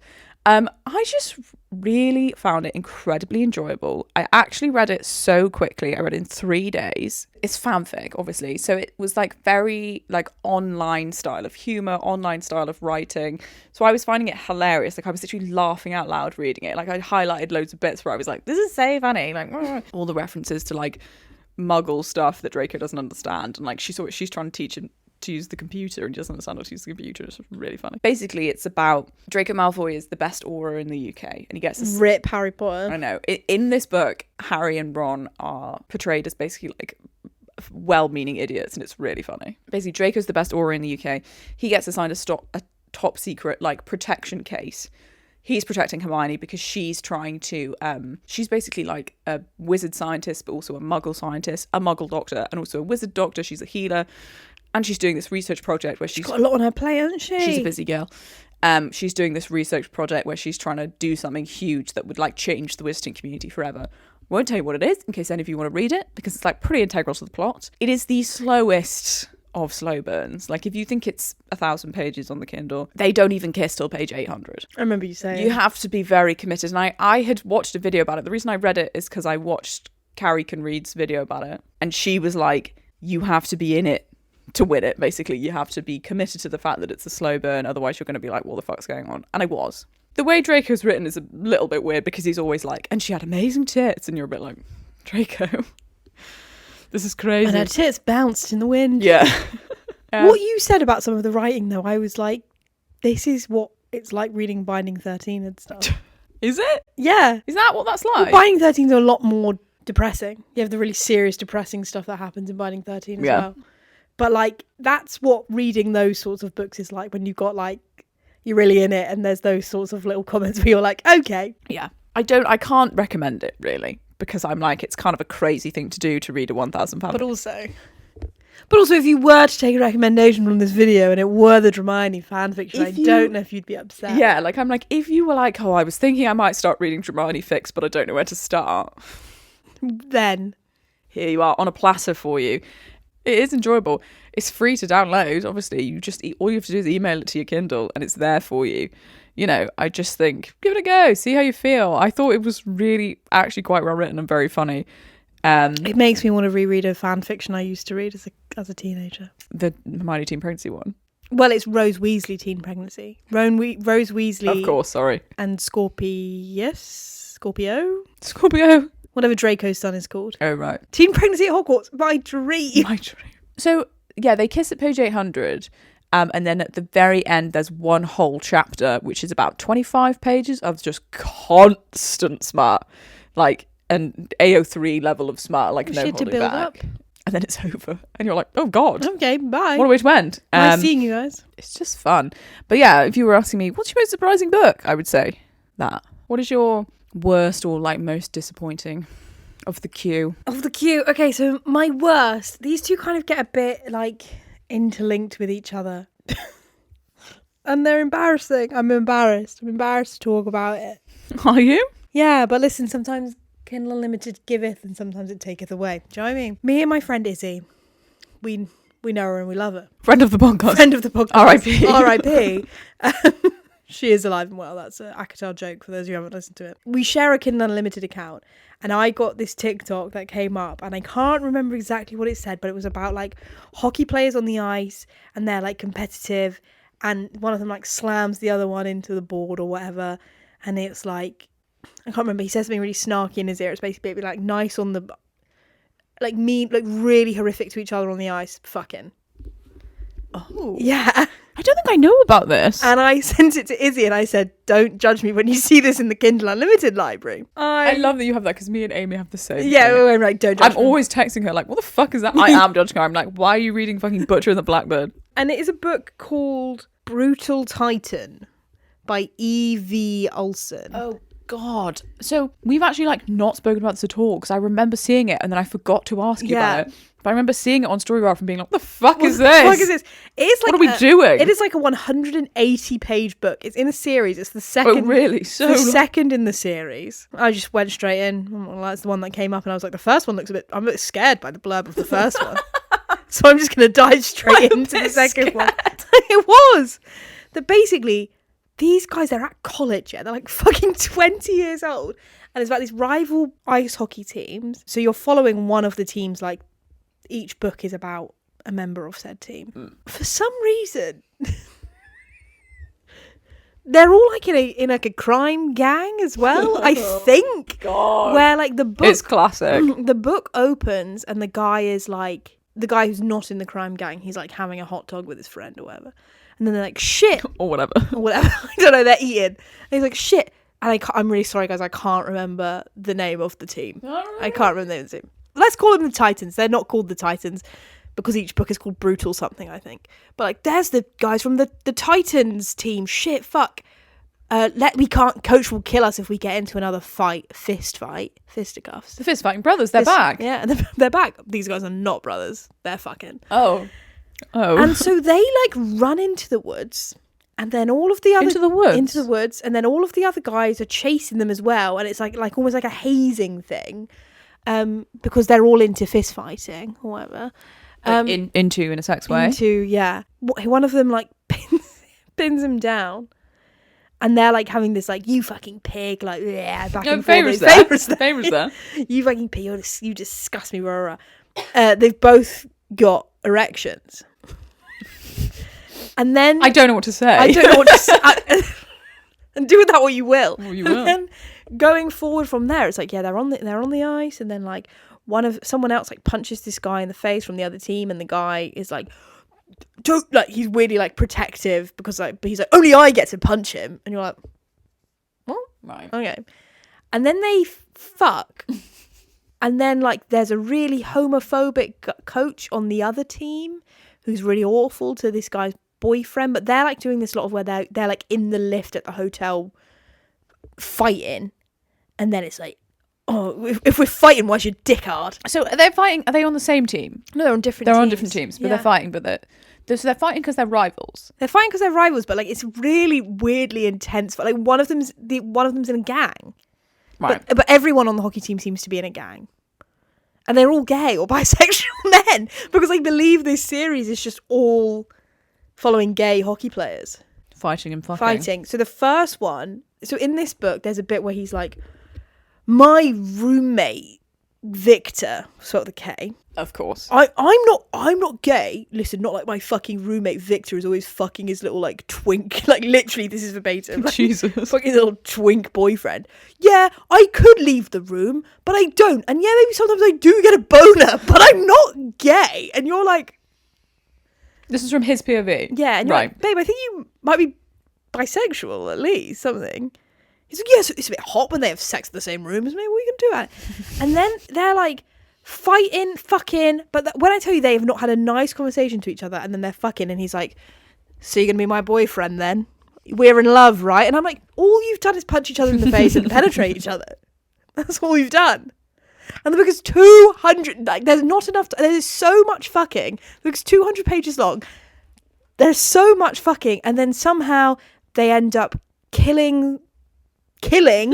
Speaker 1: I just really found it incredibly enjoyable. I actually read it so quickly. I read it in 3 days. It's fanfic, obviously. So it was like very like online style of humor, online style of writing. So I was finding it hilarious. Like I was literally laughing out loud reading it. Like I highlighted loads of bits where I was like, this is so funny. Like all the references to like muggle stuff that Draco doesn't understand. And like she's trying to teach him to use the computer and he doesn't understand how to use the computer. It's really funny. Basically, it's about Draco Malfoy is the best auror in the UK and he gets this...
Speaker 2: Rip Harry Potter.
Speaker 1: I know. In this book, Harry and Ron are portrayed as basically like well-meaning idiots and it's really funny. Basically, Draco's the best auror in the UK. He gets assigned a top secret like protection case. He's protecting Hermione because she's trying to... she's basically like a wizard scientist, but also a muggle scientist, a muggle doctor, and also a wizard doctor. She's a healer. And she's doing this research project where she's
Speaker 2: got a lot on her plate, hasn't she?
Speaker 1: She's a busy girl. She's doing this research project where she's trying to do something huge that would like change the wizarding community forever. Won't tell you what it is in case any of you want to read it because it's like pretty integral to the plot. It is the slowest of slow burns. Like if you think it's 1,000 pages on the Kindle, they don't even kiss till page 800.
Speaker 2: I remember you saying.
Speaker 1: You have to be very committed. And I had watched a video about it. The reason I read it is because I watched Carrie Can Read's video about it. And she was like, you have to be in it to win it. Basically, you have to be committed to the fact that it's a slow burn. Otherwise, you're going to be like, what the fuck's going on? And I was. The way Draco's written is a little bit weird because he's always like, and she had amazing tits. And you're a bit like, Draco, this is crazy.
Speaker 2: And her tits bounced in the wind.
Speaker 1: Yeah.
Speaker 2: What you said about some of the writing, though, I was like, this is what it's like reading Binding 13 and stuff.
Speaker 1: Is it?
Speaker 2: Yeah.
Speaker 1: Is that what that's like?
Speaker 2: Well, Binding 13 is a lot more depressing. You have the really serious, depressing stuff that happens in Binding 13 as well. But like, that's what reading those sorts of books is like when you've got like, you're really in it and there's those sorts of little comments where you're like, okay.
Speaker 1: Yeah. I can't recommend it really because I'm like, it's kind of a crazy thing to do to read a 1,000 pound.
Speaker 2: But also if you were to take a recommendation from this video and it were the Hermione fanfiction, I don't know if you'd be upset.
Speaker 1: Yeah, like I'm like, if you were like, oh, I was thinking I might start reading Hermione fics, but I don't know where to start.
Speaker 2: Then.
Speaker 1: Here you are on a platter for you. It is enjoyable. It's free to download. Obviously, all you have to do is email it to your Kindle and it's there for you. You know, I just think, give it a go. See how you feel. I thought it was really actually quite well written and very funny.
Speaker 2: It makes me want to reread a fan fiction I used to read as a teenager.
Speaker 1: The Hermione teen pregnancy one.
Speaker 2: Well, it's Rose Weasley teen pregnancy. Rose Weasley.
Speaker 1: Of course, sorry.
Speaker 2: And Scorpio. Whatever Draco's son is called.
Speaker 1: Oh, right.
Speaker 2: Teen pregnancy at Hogwarts. My dream.
Speaker 1: So, yeah, they kiss at page 800. And then at the very end, there's one whole chapter, which is about 25 pages of just constant smart. Like an AO3 level of smart, like no holding
Speaker 2: build
Speaker 1: back.
Speaker 2: Up.
Speaker 1: And then it's over. And you're like, oh, God.
Speaker 2: Okay, bye.
Speaker 1: What a way to end.
Speaker 2: Nice seeing you guys.
Speaker 1: It's just fun. But yeah, if you were asking me, what's your most surprising book? I would say that. What is your worst or like most disappointing of the queue?
Speaker 2: Okay, so my worst, these two kind of get a bit like interlinked with each other. And they're embarrassing. I'm embarrassed to talk about it.
Speaker 1: Are you?
Speaker 2: Yeah, but listen, sometimes Kindle Unlimited giveth and sometimes it taketh away. Do you know what I mean? Me and my friend Izzy, we know her and we love her. Friend of the podcast.
Speaker 1: R.I.P.
Speaker 2: R.I.P. She is alive and well. That's an Akatar joke for those who haven't listened to it. We share a Kindle Unlimited account and I got this TikTok that came up and I can't remember exactly what it said, but it was about like hockey players on the ice and they're like competitive and one of them like slams the other one into the board or whatever. And it's like, I can't remember, he says something really snarky in his ear. It's basically like nice on the, like mean, like really horrific to each other on the ice. Fucking.
Speaker 1: Oh.
Speaker 2: Yeah.
Speaker 1: I don't think I know about this.
Speaker 2: And I sent it to Izzy and I said, don't judge me when you see this in the Kindle Unlimited library.
Speaker 1: I love that you have that because me and Amy have the same.
Speaker 2: Yeah, I'm like, don't judge me.
Speaker 1: I'm always texting her like, what the fuck is that? I am judging her. I'm like, why are you reading fucking Butcher and the Blackbird?
Speaker 2: And it is a book called Brutal Titan by E.V. Olsen.
Speaker 1: Oh, God. So we've actually like not spoken about this at all because I remember seeing it and then I forgot to ask you about it. But I remember seeing it on Storygraph and being like, what the fuck is this?
Speaker 2: What the fuck is this? It's like
Speaker 1: what are we doing?
Speaker 2: It is like a 180-page book. It's in a series. It's the second.
Speaker 1: Oh, really? So
Speaker 2: the second in the series. I just went straight in. Well, that's the one that came up and I was like, the first one looks I'm a bit scared by the blurb of the first one. So I'm just going to dive straight into the second one. It was. That basically, these guys, they're at college, yeah? They're like fucking 20 years old. And it's about these rival ice hockey teams. So you're following one of the teams, like, each book is about a member of said team. For some reason, they're all like in like a crime gang as well, I think.
Speaker 1: God.
Speaker 2: Where like the book...
Speaker 1: It's classic.
Speaker 2: The book opens and the guy is like... The guy who's not in the crime gang, he's like having a hot dog with his friend or whatever. And then they're like, shit.
Speaker 1: Or whatever.
Speaker 2: Or whatever. I don't know, they're eating. And he's like, shit. And I'm really sorry, guys, I can't remember the name of the team. I can't remember the name of the team. Let's call them the Titans. They're not called the Titans because each book is called Brutal something, I think. But like, there's the guys from the Titans team. Shit, fuck. Coach will kill us if we get into another fight. Fisticuffs.
Speaker 1: The fist fighting brothers, they're back.
Speaker 2: Yeah, they're back. These guys are not brothers. They're fucking.
Speaker 1: Oh.
Speaker 2: And so they like run into the woods. And then all of the other...
Speaker 1: Into the woods?
Speaker 2: And then all of the other guys are chasing them as well. And it's like almost like a hazing thing. Because they're all into fist fighting or whatever.
Speaker 1: Into in a sex way.
Speaker 2: Yeah. One of them like pins him down. And they're like having this like, you fucking pig, like, yeah, back and forth.
Speaker 1: Favours there.
Speaker 2: You fucking pig, you disgust me, rah, rah. They've both got erections. And then...
Speaker 1: I don't know what to say.
Speaker 2: I don't know what to say. And do with that what you will.
Speaker 1: Well, you will.
Speaker 2: And then going forward from there, it's like, yeah, they're on the ice, and then like someone else like punches this guy in the face from the other team, and the guy is like, don't, like, he's weirdly like protective because like, but he's like, only I get to punch him, and you're like, what?
Speaker 1: Right.
Speaker 2: Okay. And then they fuck. And then like there's a really homophobic coach on the other team who's really awful to this guy's boyfriend, but they're like doing this lot of where they're like in the lift at the hotel fighting, and then it's like, oh, if we're fighting, why's your dick hard?
Speaker 1: So they're fighting. Are they on the same team?
Speaker 2: No, they're on different.
Speaker 1: They're on different teams, but they're fighting. But so they're fighting because they're rivals.
Speaker 2: They're fighting because they're rivals, but like it's really weirdly intense. But like one of them's in a gang,
Speaker 1: right?
Speaker 2: But everyone on the hockey team seems to be in a gang, and they're all gay or bisexual men because I believe this series is just all following gay hockey players
Speaker 1: fighting and fucking.
Speaker 2: So the first one, so in this book there's a bit where he's like, my roommate Victor, sort of the K,
Speaker 1: of course,
Speaker 2: I'm not gay, listen, not like my fucking roommate Victor is always fucking his little like twink, like literally this is verbatim, like,
Speaker 1: Jesus,
Speaker 2: fucking little twink boyfriend. Yeah, I could leave the room but I don't, and yeah, maybe sometimes I do get a boner, but I'm not gay. And you're like,
Speaker 1: this is from his POV.
Speaker 2: Yeah, and you're like, babe, I think you might be bisexual at least, something. He's like, yes, it's a bit hot when they have sex in the same room as me. We can do that. And then they're like fighting, fucking. But when I tell you they have not had a nice conversation to each other, and then they're fucking, and he's like, so you're going to be my boyfriend then? We're in love, right? And I'm like, all you've done is punch each other in the face and penetrate each other. That's all you've done. And the book is 200, like, there's not enough, there's so much fucking. The book's 200 pages long. There's so much fucking, and then somehow they end up killing, murdering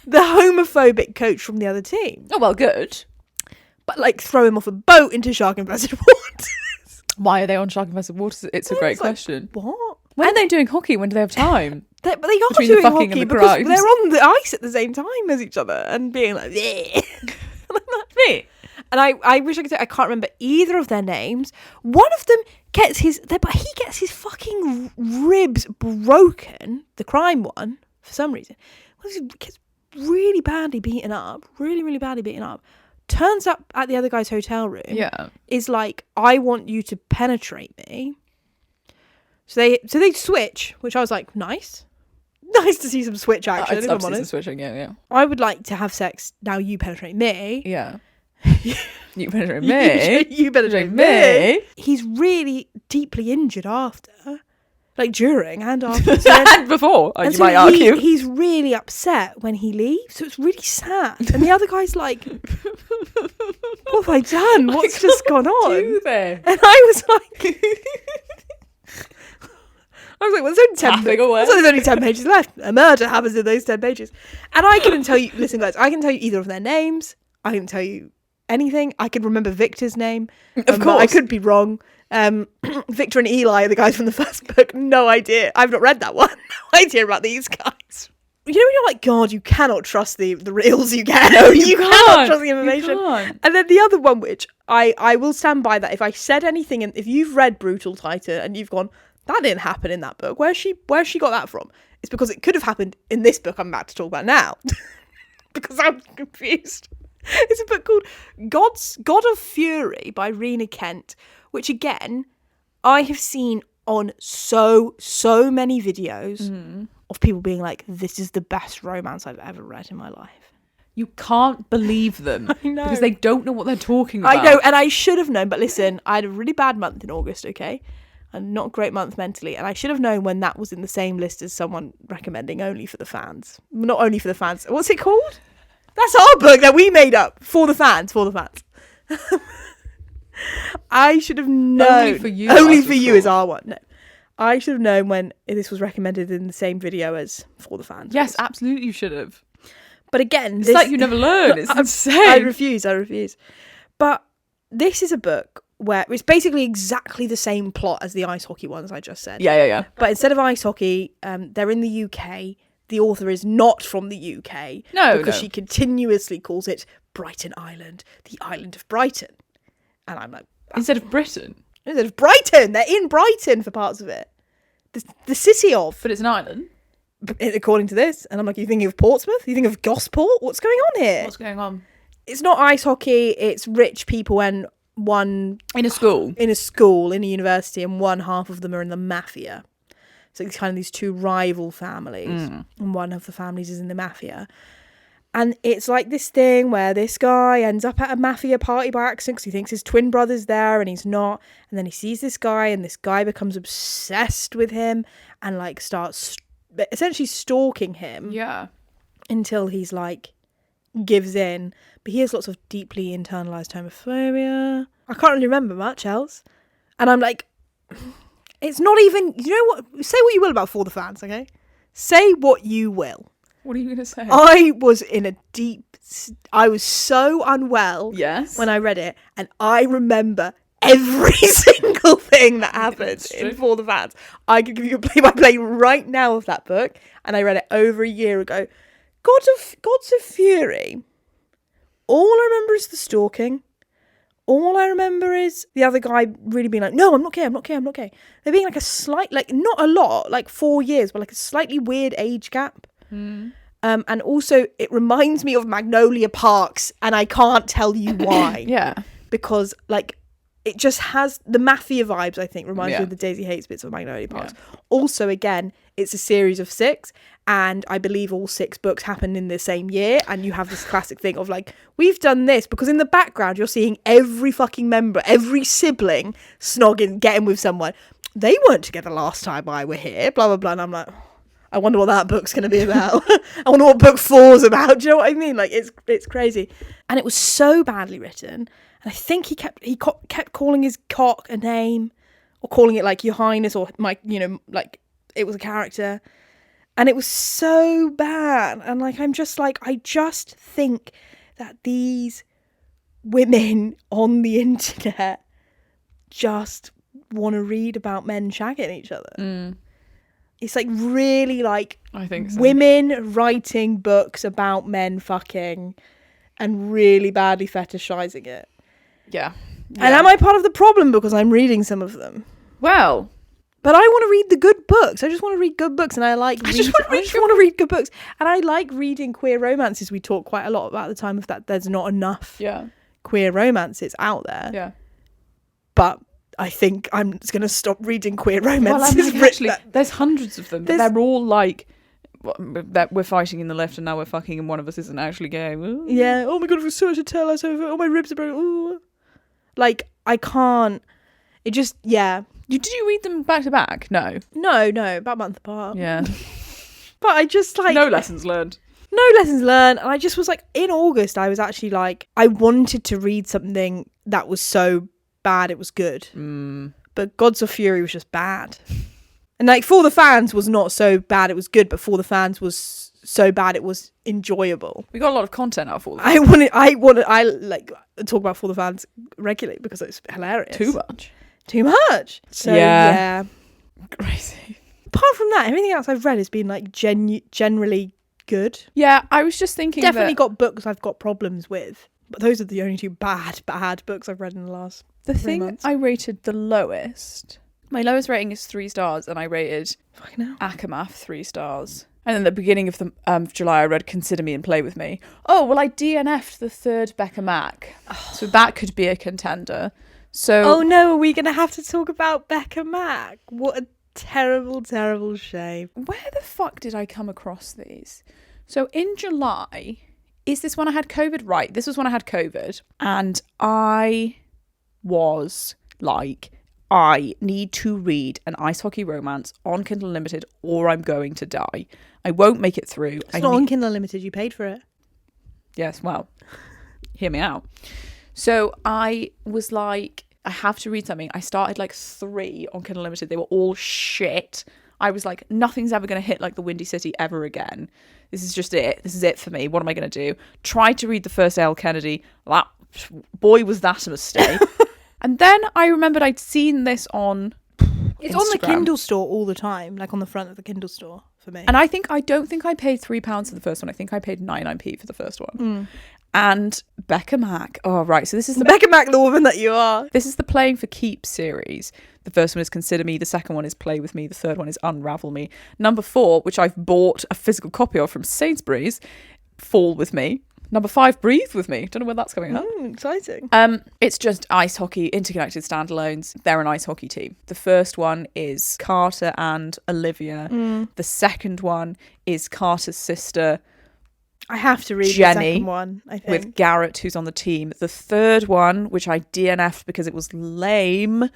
Speaker 2: the homophobic coach from the other team.
Speaker 1: Oh, well, good.
Speaker 2: But, like, throw him off a boat into shark-infested waters.
Speaker 1: Why are they on shark-infested waters? It's a great question.
Speaker 2: Like, what?
Speaker 1: When are they doing hockey? When do they have time?
Speaker 2: But they are
Speaker 1: Between
Speaker 2: doing
Speaker 1: the fucking
Speaker 2: hockey
Speaker 1: and the
Speaker 2: because
Speaker 1: crimes.
Speaker 2: they're on the ice at the same time as each other and being like, yeah.
Speaker 1: Me.
Speaker 2: And I wish I could say I can't remember either of their names. One of them gets he gets his fucking ribs broken. The crime one, for some reason, gets really badly beaten up. Really, really badly beaten up. Turns up at the other guy's hotel room.
Speaker 1: Yeah.
Speaker 2: Is like, I want you to penetrate me. So they switch, which I was like, nice to see some switch action. If I'm honest,
Speaker 1: switching, yeah.
Speaker 2: I would like to have sex. Now you penetrate me.
Speaker 1: Yeah. You penetrate me.
Speaker 2: You penetrate me. He's really deeply injured after, like during and after. So
Speaker 1: and before, you might argue.
Speaker 2: He's really upset when he leaves, so it's really sad. And the other guy's like, "What have I done? What's just gone on?"
Speaker 1: Do they?
Speaker 2: And I was like. Well, there's only 10 pages left. A murder happens in those 10 pages. And I couldn't tell you, listen guys, I can tell you either of their names. I can tell you anything. I could remember Victor's name.
Speaker 1: Of course.
Speaker 2: I could be wrong. Victor and Eli, the guys from the first book, no idea. I've not read that one. No idea about these guys. You know when you're like, God, you cannot trust the reels you get.
Speaker 1: No,
Speaker 2: you cannot trust the
Speaker 1: You
Speaker 2: information.
Speaker 1: can't.
Speaker 2: And then the other one, which I will stand by that, if I said anything, and if you've read Brutal Titan and you've gone, that didn't happen in that book, where's she got that from? It's because it could have happened in this book I'm about to talk about now. Because I'm confused. It's a book called God of Fury by Rena Kent, which again, I have seen on so many videos of people being like, this is the best romance I've ever read in my life.
Speaker 1: You can't believe them.
Speaker 2: I know.
Speaker 1: Because they don't know what they're talking about.
Speaker 2: I know, and I should have known, but listen, I had a really bad month in August, okay? And not a great month mentally, and I should have known when that was in the same list as someone recommending Only for the Fans. Not Only for the Fans. What's it called? That's our book that we made up. For the Fans. I should have known.
Speaker 1: Only for You.
Speaker 2: Only for You is our one. No. I should have known when this was recommended in the same video as For the Fans.
Speaker 1: Yes, absolutely you should have.
Speaker 2: But again,
Speaker 1: It's like you never learn. It's insane.
Speaker 2: I refuse. But this is a book where it's basically exactly the same plot as the ice hockey ones I just said.
Speaker 1: Yeah.
Speaker 2: But instead of ice hockey, they're in the UK. The author is not from the UK. Because she continuously calls it Brighton Island, the island of Brighton. And I'm like...
Speaker 1: Instead of Britain.
Speaker 2: Instead of Brighton! They're in Brighton for parts of it. The city of...
Speaker 1: But it's an island.
Speaker 2: According to this. And I'm like, you thinking of Portsmouth? You think of Gosport? What's going on here?
Speaker 1: What's going on?
Speaker 2: It's not ice hockey. It's rich people and one...
Speaker 1: In a school,
Speaker 2: in a university, and one half of them are in the mafia. So it's kind of these two rival families, and one of the families is in the mafia. And it's like this thing where this guy ends up at a mafia party by accident because he thinks his twin brother's there and he's not. And then he sees this guy, and this guy becomes obsessed with him and like starts essentially stalking him.
Speaker 1: Yeah.
Speaker 2: Until he's like gives in. But he has lots of deeply internalized homophobia. I can't really remember much else. And I'm like, it's not even, you know what? Say what you will about For the Fans, okay? Say what you will.
Speaker 1: What are you going to say?
Speaker 2: I was I was so unwell
Speaker 1: Yes.
Speaker 2: when I read it. And I remember every single thing that happened in For the Fans. I could give you a play-by-play right now of that book. And I read it over a year ago. Gods of Fury. All I remember is the stalking. All I remember is the other guy really being like, no, I'm not gay. There being like a slight, like not a lot, like 4 years, but like a slightly weird age gap. And also it reminds me of Magnolia Parks, and I can't tell you why.
Speaker 1: Yeah.
Speaker 2: Because like it just has the mafia vibes, I think, reminds me of the Daisy Hates bits of Magnolia Parks. Yeah. Also, again, it's a series of 6, and I believe all 6 books happen in the same year, and you have this classic thing of like, we've done this, because in the background you're seeing every fucking member, every sibling snogging, getting with someone. They weren't together last time I were here, blah, blah, blah, and I'm like, I wonder what that book's going to be about. I wonder what book 4's about. Do you know what I mean? Like, it's crazy. And it was so badly written. And I think he kept calling his cock a name, or calling it like Your Highness, or my, like it was a character. And it was so bad. And like, I'm just like, I just think that these women on the internet just want to read about men shagging each other. It's like really like,
Speaker 1: I think so.
Speaker 2: Women writing books about men fucking and really badly fetishizing it.
Speaker 1: Yeah.
Speaker 2: And am I part of the problem because I'm reading some of them?
Speaker 1: Well,
Speaker 2: but I want to read the good books. I just want to read good books, and I just want to read good books, and I like reading queer romances. We talk quite a lot about the time of that. There's not enough queer romances out there.
Speaker 1: Yeah.
Speaker 2: But I think I'm just going to stop reading queer romances.
Speaker 1: Well, I mean, actually, there's hundreds of them. But they're all like, that we're fighting in the left and now we're fucking and one of us isn't actually gay. Ooh.
Speaker 2: Yeah. Oh my God, it was such a tell us over. Oh, my ribs are broken. Ooh. Like, I can't. It just,
Speaker 1: Did you read them back to back? No.
Speaker 2: No, about a month apart.
Speaker 1: Yeah.
Speaker 2: But I just like...
Speaker 1: No lessons learned.
Speaker 2: And I just was like, in August, I was actually like, I wanted to read something that was so bad it was good. But Gods of Fury was just bad. And like For the Fans was not so bad it was good, but For the Fans was so bad it was enjoyable.
Speaker 1: We got a lot of content out of all of
Speaker 2: I like talk about For the Fans regularly because it's hilarious. Too much. So yeah.
Speaker 1: Crazy.
Speaker 2: Apart from that, everything else I've read has been like generally good.
Speaker 1: Yeah, I was just thinking
Speaker 2: Definitely got books I've got problems with, but those are the only two bad books I've read in the last 3 months.
Speaker 1: I rated the lowest. My lowest rating is 3 stars, and I rated
Speaker 2: Fucking hell.
Speaker 1: Akamath 3 stars. And then at the beginning of July, I read Consider Me and Play With Me. Oh, well, I DNF'd the third Becca Mac. Oh. So that could be a contender. So.
Speaker 2: Oh no, are we going to have to talk about Becca Mac? What a terrible, terrible shame.
Speaker 1: Where the fuck did I come across these? So in July, is this when I had COVID? Right, this was when I had COVID. And I was like, I need to read an ice hockey romance on Kindle Unlimited or I'm going to die. I won't make it through.
Speaker 2: It's not on Kindle Unlimited, you paid for it.
Speaker 1: Yes, well, hear me out. So I was like, I have to read something. I started like 3 on Kindle Unlimited. They were all shit. I was like, nothing's ever going to hit like The Windy City ever again. This is just it. This is it for me. What am I going to do? Tried to read the first L. Kennedy. Boy, was that a mistake. And then I remembered I'd seen this on
Speaker 2: It's
Speaker 1: Instagram.
Speaker 2: on the Kindle store all the time, like on the front of the Kindle store for me.
Speaker 1: And I don't think I paid £3 for the first one. I think I paid 99p for the first one. And Becca Mac. Oh, right. So this is the
Speaker 2: Becca Mac, the woman that you are.
Speaker 1: This is the Playing for Keeps series. The first one is Consider Me. The second one is Play With Me. The third one is Unravel Me. Number 4, which I've bought a physical copy of from Sainsbury's, Fall With Me. Number 5, Breathe With Me. Don't know where that's coming up.
Speaker 2: Exciting.
Speaker 1: It's just ice hockey, interconnected standalones. They're an ice hockey team. The first one is Carter and Olivia. The second one is Carter's sister,
Speaker 2: I have to read
Speaker 1: Jenny,
Speaker 2: the second one, I think.
Speaker 1: with Garrett, who's on the team. The third one, which I DNF'd because it was lame,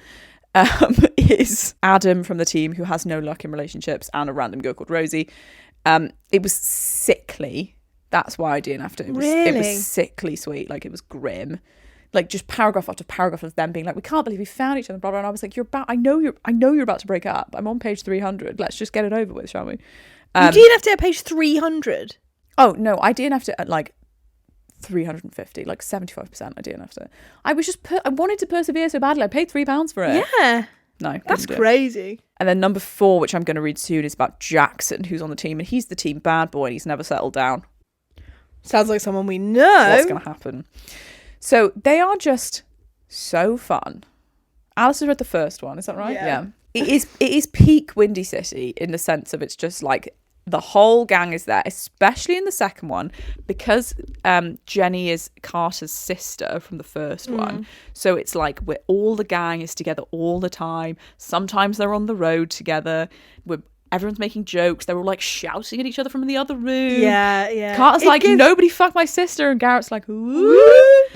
Speaker 1: is Adam from the team, who has no luck in relationships, and a random girl called Rosie. It was sickly. That's why I DNF'd it. It was sickly sweet. Like, it was grim. Like, just paragraph after paragraph of them being like, we can't believe we found each other, blah, blah. And I was like, I know you're about to break up. I'm on page 300. Let's just get it over with, shall we?
Speaker 2: You DNF'd it at page 300?
Speaker 1: Oh, no, I DNF'd it at like 350, like 75% I DNF'd it. I was just, I wanted to persevere so badly. I paid £3 for it.
Speaker 2: Yeah.
Speaker 1: No.
Speaker 2: That's crazy.
Speaker 1: And then number 4, which I'm going to read soon, is about Jackson, who's on the team. And he's the team bad boy and he's never settled down.
Speaker 2: Sounds like someone we know.
Speaker 1: What's going to happen? So they are just so fun. Alice has read the first one, is that right?
Speaker 2: Yeah.
Speaker 1: It is peak Windy City in the sense of it's just like the whole gang is there, especially in the second one, because Jenny is Carter's sister from the first one. So it's like all the gang is together all the time. Sometimes they're on the road together. Everyone's making jokes. They're all like shouting at each other from the other room.
Speaker 2: Yeah.
Speaker 1: Carter's nobody fuck my sister, and Garrett's like, ooh.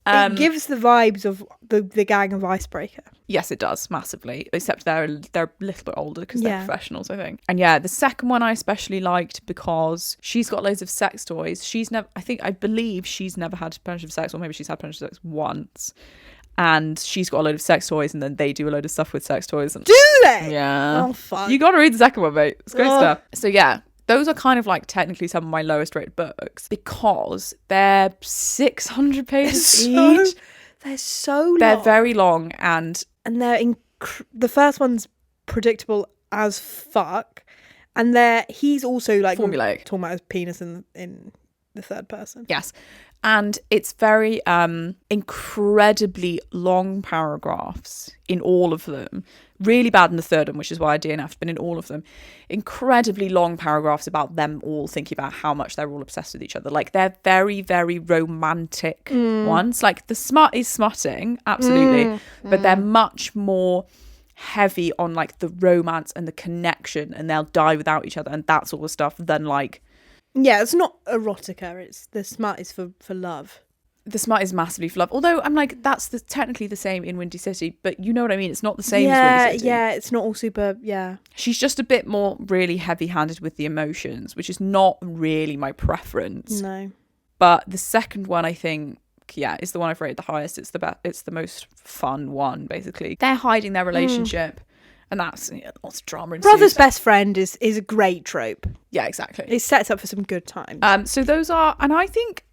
Speaker 2: It gives the vibes of the gang of Icebreaker.
Speaker 1: Yes, it does, massively. Except they're a little bit older because they're professionals, I think. And yeah, the second one I especially liked because she's got loads of sex toys. I believe she's never had penetrative sex, or maybe she's had penetrative sex once. And she's got a load of sex toys, and then they do a load of stuff with sex toys. And,
Speaker 2: do they?
Speaker 1: Yeah.
Speaker 2: Oh, fuck.
Speaker 1: You got to read the second one, mate. It's great stuff. So yeah, those are kind of like technically some of my lowest rated books because they're 600 pages each.
Speaker 2: They're so long.
Speaker 1: They're very long, and
Speaker 2: they're the first one's predictable as fuck, and he's also like
Speaker 1: formulaic,
Speaker 2: talking about his penis in the third person.
Speaker 1: Yes. And it's very incredibly long paragraphs in all of them. Really bad in the third one, which is why I DNF'd, but in all of them. Incredibly long paragraphs about them all thinking about how much they're all obsessed with each other. Like, they're very, very romantic ones. Like, the smut is smutting, absolutely. But they're much more heavy on, like, the romance and the connection, and they'll die without each other and that sort of stuff than, like...
Speaker 2: Yeah, it's not erotica. It's the smut is for love.
Speaker 1: The smut is massively for love. Although I'm like, that's technically the same in Windy City, but you know what I mean? It's not the same as Windy City.
Speaker 2: Yeah, it's not all super, yeah.
Speaker 1: She's just a bit more really heavy-handed with the emotions, which is not really my preference.
Speaker 2: No.
Speaker 1: But the second one, I think, is the one I've rated the highest. It's the most fun one, basically. They're hiding their relationship. And that's lots of drama.
Speaker 2: Brother's best friend is a great trope.
Speaker 1: Yeah, exactly.
Speaker 2: It sets up for some good times.
Speaker 1: So those are, and I think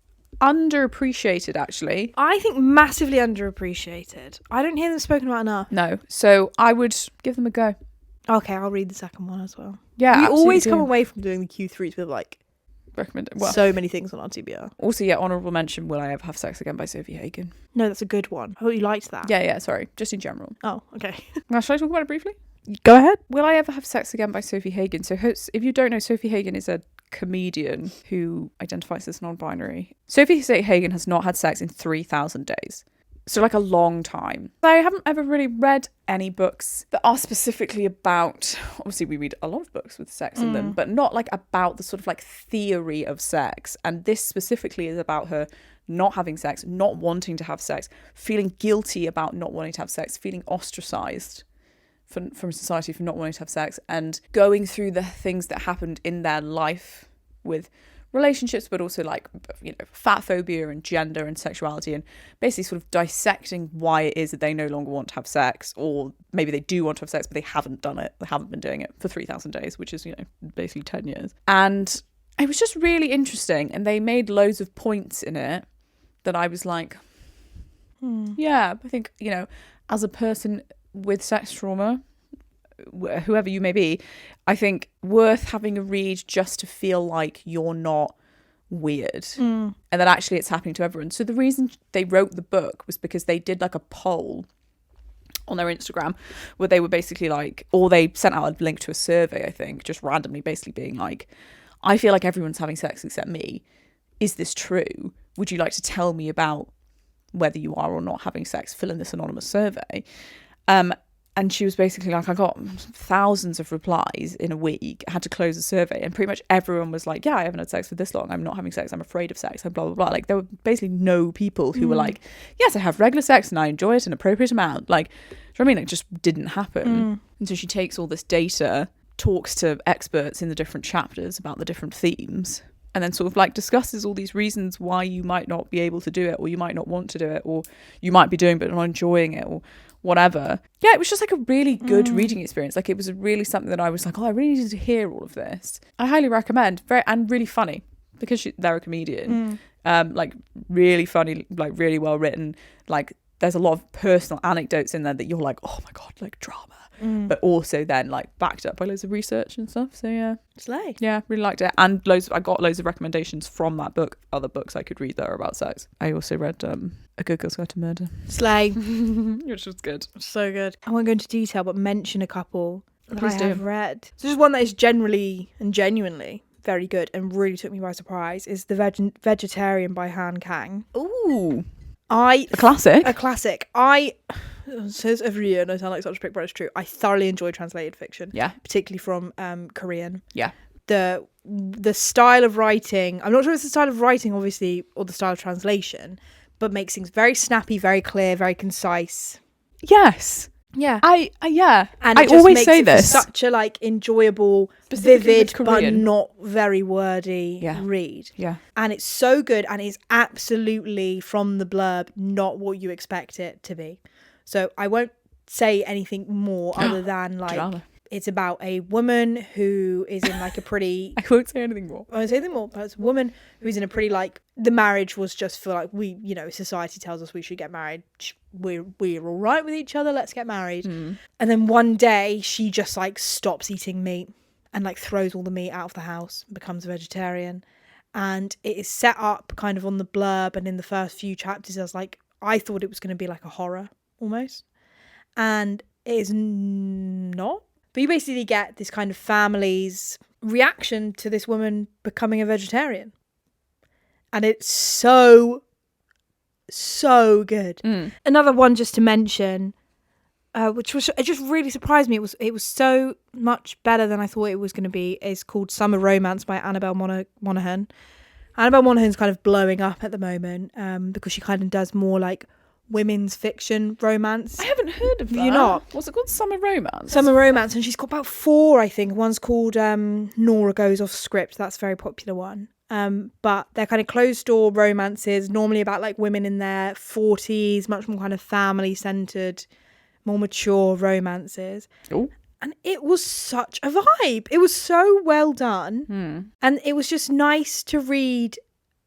Speaker 1: underappreciated actually.
Speaker 2: I think massively underappreciated. I don't hear them spoken about enough.
Speaker 1: No, so I would give them a go.
Speaker 2: Okay, I'll read the second one as well.
Speaker 1: Yeah,
Speaker 2: we
Speaker 1: absolutely
Speaker 2: always
Speaker 1: do.
Speaker 2: come away from doing the Q3s with like
Speaker 1: Recommend it. Well,
Speaker 2: so many things on our TBR.
Speaker 1: also, yeah, honourable mention, Will I Ever Have Sex Again by Sophie Hagen.
Speaker 2: No, that's a good one. I thought you liked that.
Speaker 1: Yeah, sorry, just in general.
Speaker 2: Oh, okay.
Speaker 1: Now, shall I talk about it briefly?
Speaker 2: Go ahead.
Speaker 1: Will I Ever Have Sex Again by Sophie Hagen. So if you don't know, Sophie Hagen is a comedian who identifies as non-binary. Sophie Hagen has not had sex in 3,000 days. So like a long time. I haven't ever really read any books that are specifically about, obviously we read a lot of books with sex in them, but not like about the sort of like theory of sex. And this specifically is about her not having sex, not wanting to have sex, feeling guilty about not wanting to have sex, feeling ostracized from society for not wanting to have sex, and going through the things that happened in their life with relationships, but also like, fat phobia and gender and sexuality, and basically sort of dissecting why it is that they no longer want to have sex, or maybe they do want to have sex but they haven't done it, they haven't been doing it for 3,000 days, which is basically 10 years. And it was just really interesting, and they made loads of points in it that I was like, yeah, I think, as a person with sex trauma, whoever you may be, I think worth having a read just to feel like you're not weird, and that actually it's happening to everyone. So the reason they wrote the book was because they did like a poll on their Instagram where they were basically like, or they sent out a link to a survey, I think, just randomly, basically being like, I feel like everyone's having sex except me. Is this true? Would you like to tell me about whether you are or not having sex? Fill in this anonymous survey. And she was basically like, I got thousands of replies in a week. I had to close the survey, and pretty much everyone was like, yeah, I haven't had sex for this long. I'm not having sex. I'm afraid of sex. And blah, blah, blah. Like, there were basically no people who were like, yes, I have regular sex and I enjoy it in an appropriate amount. Like, do you know what I mean? It just didn't happen. And so she takes all this data, talks to experts in the different chapters about the different themes, and then sort of like discusses all these reasons why you might not be able to do it, or you might not want to do it, or you might be doing but not enjoying it, or whatever. Yeah, it was just like a really good reading experience. Like, it was really something that I was like, I really needed to hear all of this. I highly recommend. And really funny, because they're a comedian. Like, really funny, like really well written. Like, there's a lot of personal anecdotes in there that you're like, oh my god, like drama. But also then like backed up by loads of research and stuff. So yeah,
Speaker 2: Slay.
Speaker 1: Yeah, really liked it. And I got loads of recommendations from that book, other books I could read that are about sex. I also read A Good Girl's Guide to Murder,
Speaker 2: Slay.
Speaker 1: which was good.
Speaker 2: So good. I won't go into detail, but mention a couple that
Speaker 1: Please
Speaker 2: I
Speaker 1: do.
Speaker 2: have read. So just one that is generally and genuinely very good and really took me by surprise is The Vegetarian by Han Kang.
Speaker 1: Ooh,
Speaker 2: A
Speaker 1: classic.
Speaker 2: It says every year, and I sound like such a pick, but it's true. I thoroughly enjoy translated fiction.
Speaker 1: Yeah.
Speaker 2: Particularly from Korean.
Speaker 1: Yeah.
Speaker 2: The style of writing, I'm not sure it's the style of writing, obviously, or the style of translation, but makes things very snappy, very clear, very concise.
Speaker 1: Yes.
Speaker 2: Yeah.
Speaker 1: Yeah.
Speaker 2: And
Speaker 1: I
Speaker 2: it just
Speaker 1: always
Speaker 2: makes
Speaker 1: say
Speaker 2: it
Speaker 1: this.
Speaker 2: such a like enjoyable,
Speaker 1: Specifically with
Speaker 2: vivid, but
Speaker 1: Korean.
Speaker 2: not very wordy
Speaker 1: Yeah.
Speaker 2: read.
Speaker 1: Yeah.
Speaker 2: And it's so good, and it's absolutely from the blurb not what you expect it to be. So I won't say anything more other than like
Speaker 1: Drama.
Speaker 2: it's about a woman who is in like a pretty
Speaker 1: I won't say anything more.
Speaker 2: I won't say anything more, but it's a woman who's in a pretty like, the marriage was just for like, we, society tells us we should get married. We're all right with each other. Let's get married. And then one day she just like stops eating meat and like throws all the meat out of the house and becomes a vegetarian. And it is set up kind of on the blurb and in the first few chapters as like, I thought it was going to be like a horror almost. And it is not. But you basically get this kind of family's reaction to this woman becoming a vegetarian. And it's so good. Another one just to mention, which was, it just really surprised me. It was so much better than I thought it was going to be, is called Summer Romance by Annabelle Monaghan. Annabelle Monaghan's kind of blowing up at the moment because she kind of does more like women's fiction romance.
Speaker 1: I haven't heard of that.
Speaker 2: Have you not?
Speaker 1: What's it called? Summer Romance?
Speaker 2: Summer Romance, and she's got about 4, I think. One's called Nora Goes Off Script. That's a very popular one. But they're kind of closed door romances, normally about like women in their 40s, much more kind of family centered, more mature romances.
Speaker 1: Ooh.
Speaker 2: And it was such a vibe. It was so well done. And it was just nice to read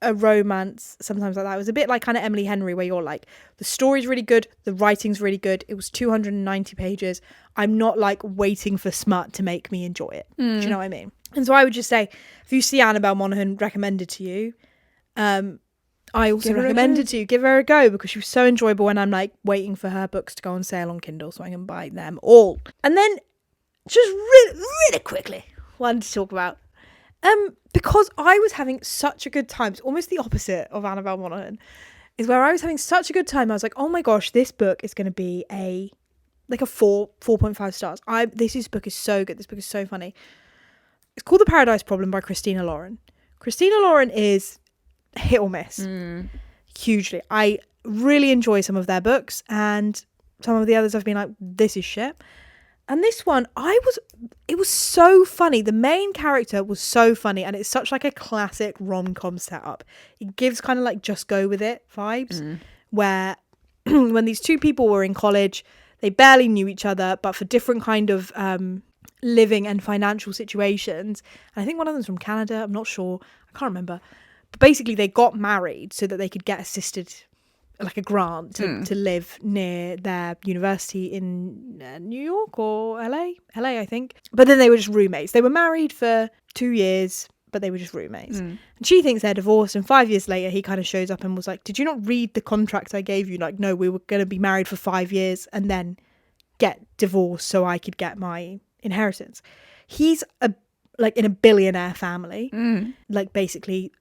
Speaker 2: a romance sometimes like that. It was a bit like kind of Emily Henry, where you're like, the story's really good, the writing's really good. It was 290 pages. I'm not like waiting for smut to make me enjoy it. Do you know what I mean? And so I would just say, if you see Annabelle Monaghan recommended to you, I also recommend it to you. Give her a go, because she was so enjoyable, and I'm like waiting for her books to go on sale on Kindle so I can buy them all. And then just really quickly, wanted to talk about, because I was having such a good time. It's almost the opposite of Annabelle Monaghan, is where I was having such a good time. I was like, oh my gosh, this book is going to be a 4.5 stars. This book is so good. This book is so funny. It's called The Paradise Problem by Christina Lauren. Christina Lauren is hit or miss. Hugely. I really enjoy some of their books, and some of the others I've been like, this is shit. And this one, it was so funny. The main character was so funny, and it's such like a classic rom-com setup. It gives kind of like Just Go With It vibes, where when these two people were in college, they barely knew each other, but for different kind of living and financial situations. And I think one of them's from Canada. I'm not sure. I can't remember. But basically, they got married so that they could get assisted, like a grant to live near their university in New York or LA, I think. But then they were just roommates. They were married for 2 years, but they were just roommates. And she thinks they're divorced. And 5 years later, he kind of shows up and was like, did you not read the contract I gave you? Like, no, we were going to be married for 5 years and then get divorced so I could get my inheritance. He's in a billionaire family, like basically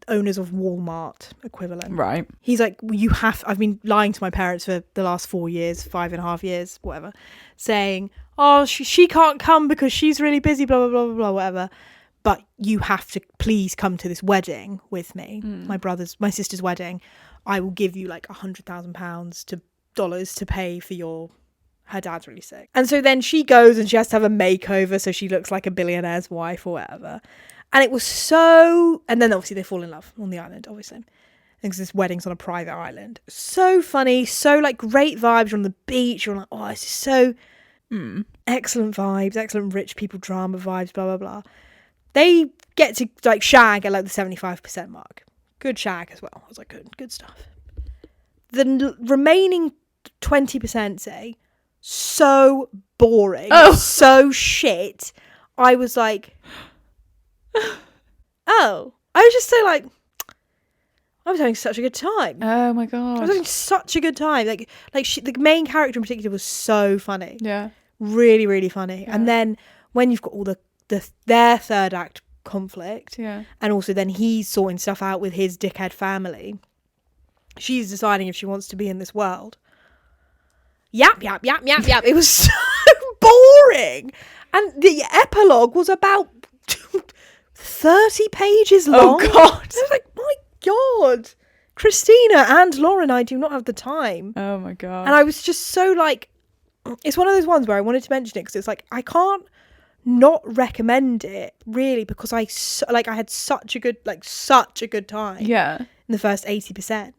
Speaker 2: owners of Walmart equivalent.
Speaker 1: Right.
Speaker 2: He's like, I've been lying to my parents for the last 4 years, 5.5 years, whatever, saying, oh, she can't come because she's really busy, blah, blah, blah, blah, blah, whatever. But you have to please come to this wedding with me, my sister's wedding. I will give you like £100,000 to dollars to pay for her dad's really sick. And so then she goes and she has to have a makeover so she looks like a billionaire's wife or whatever. And it was so... And then obviously they fall in love on the island, obviously. Because this wedding's on a private island. So funny, so like great vibes. You're on the beach. You're like, oh, it's just so... Excellent vibes, excellent rich people drama vibes, blah, blah, blah. They get to like shag at like the 75% mark. Good shag as well. I was like, good stuff. The remaining 20%, say, so boring, so shit. I was like... Oh, I was just so like, I was having such a good time.
Speaker 1: Oh my god,
Speaker 2: I was having such a good time. Like the main character in particular was so funny.
Speaker 1: Yeah,
Speaker 2: really, really funny. Yeah. And then when you've got all their third act conflict,
Speaker 1: yeah,
Speaker 2: and also then he's sorting stuff out with his dickhead family. She's deciding if she wants to be in this world. Yap. It was so boring, and the epilogue was about 30 pages long.
Speaker 1: Oh god.
Speaker 2: I was like, my god, Christina and Lauren, I do not have the time.
Speaker 1: Oh my god.
Speaker 2: And I was just so like, it's one of those ones where I wanted to mention it because it's like, I can't not recommend it really, because I had such a good time. Yeah. In the first 80%.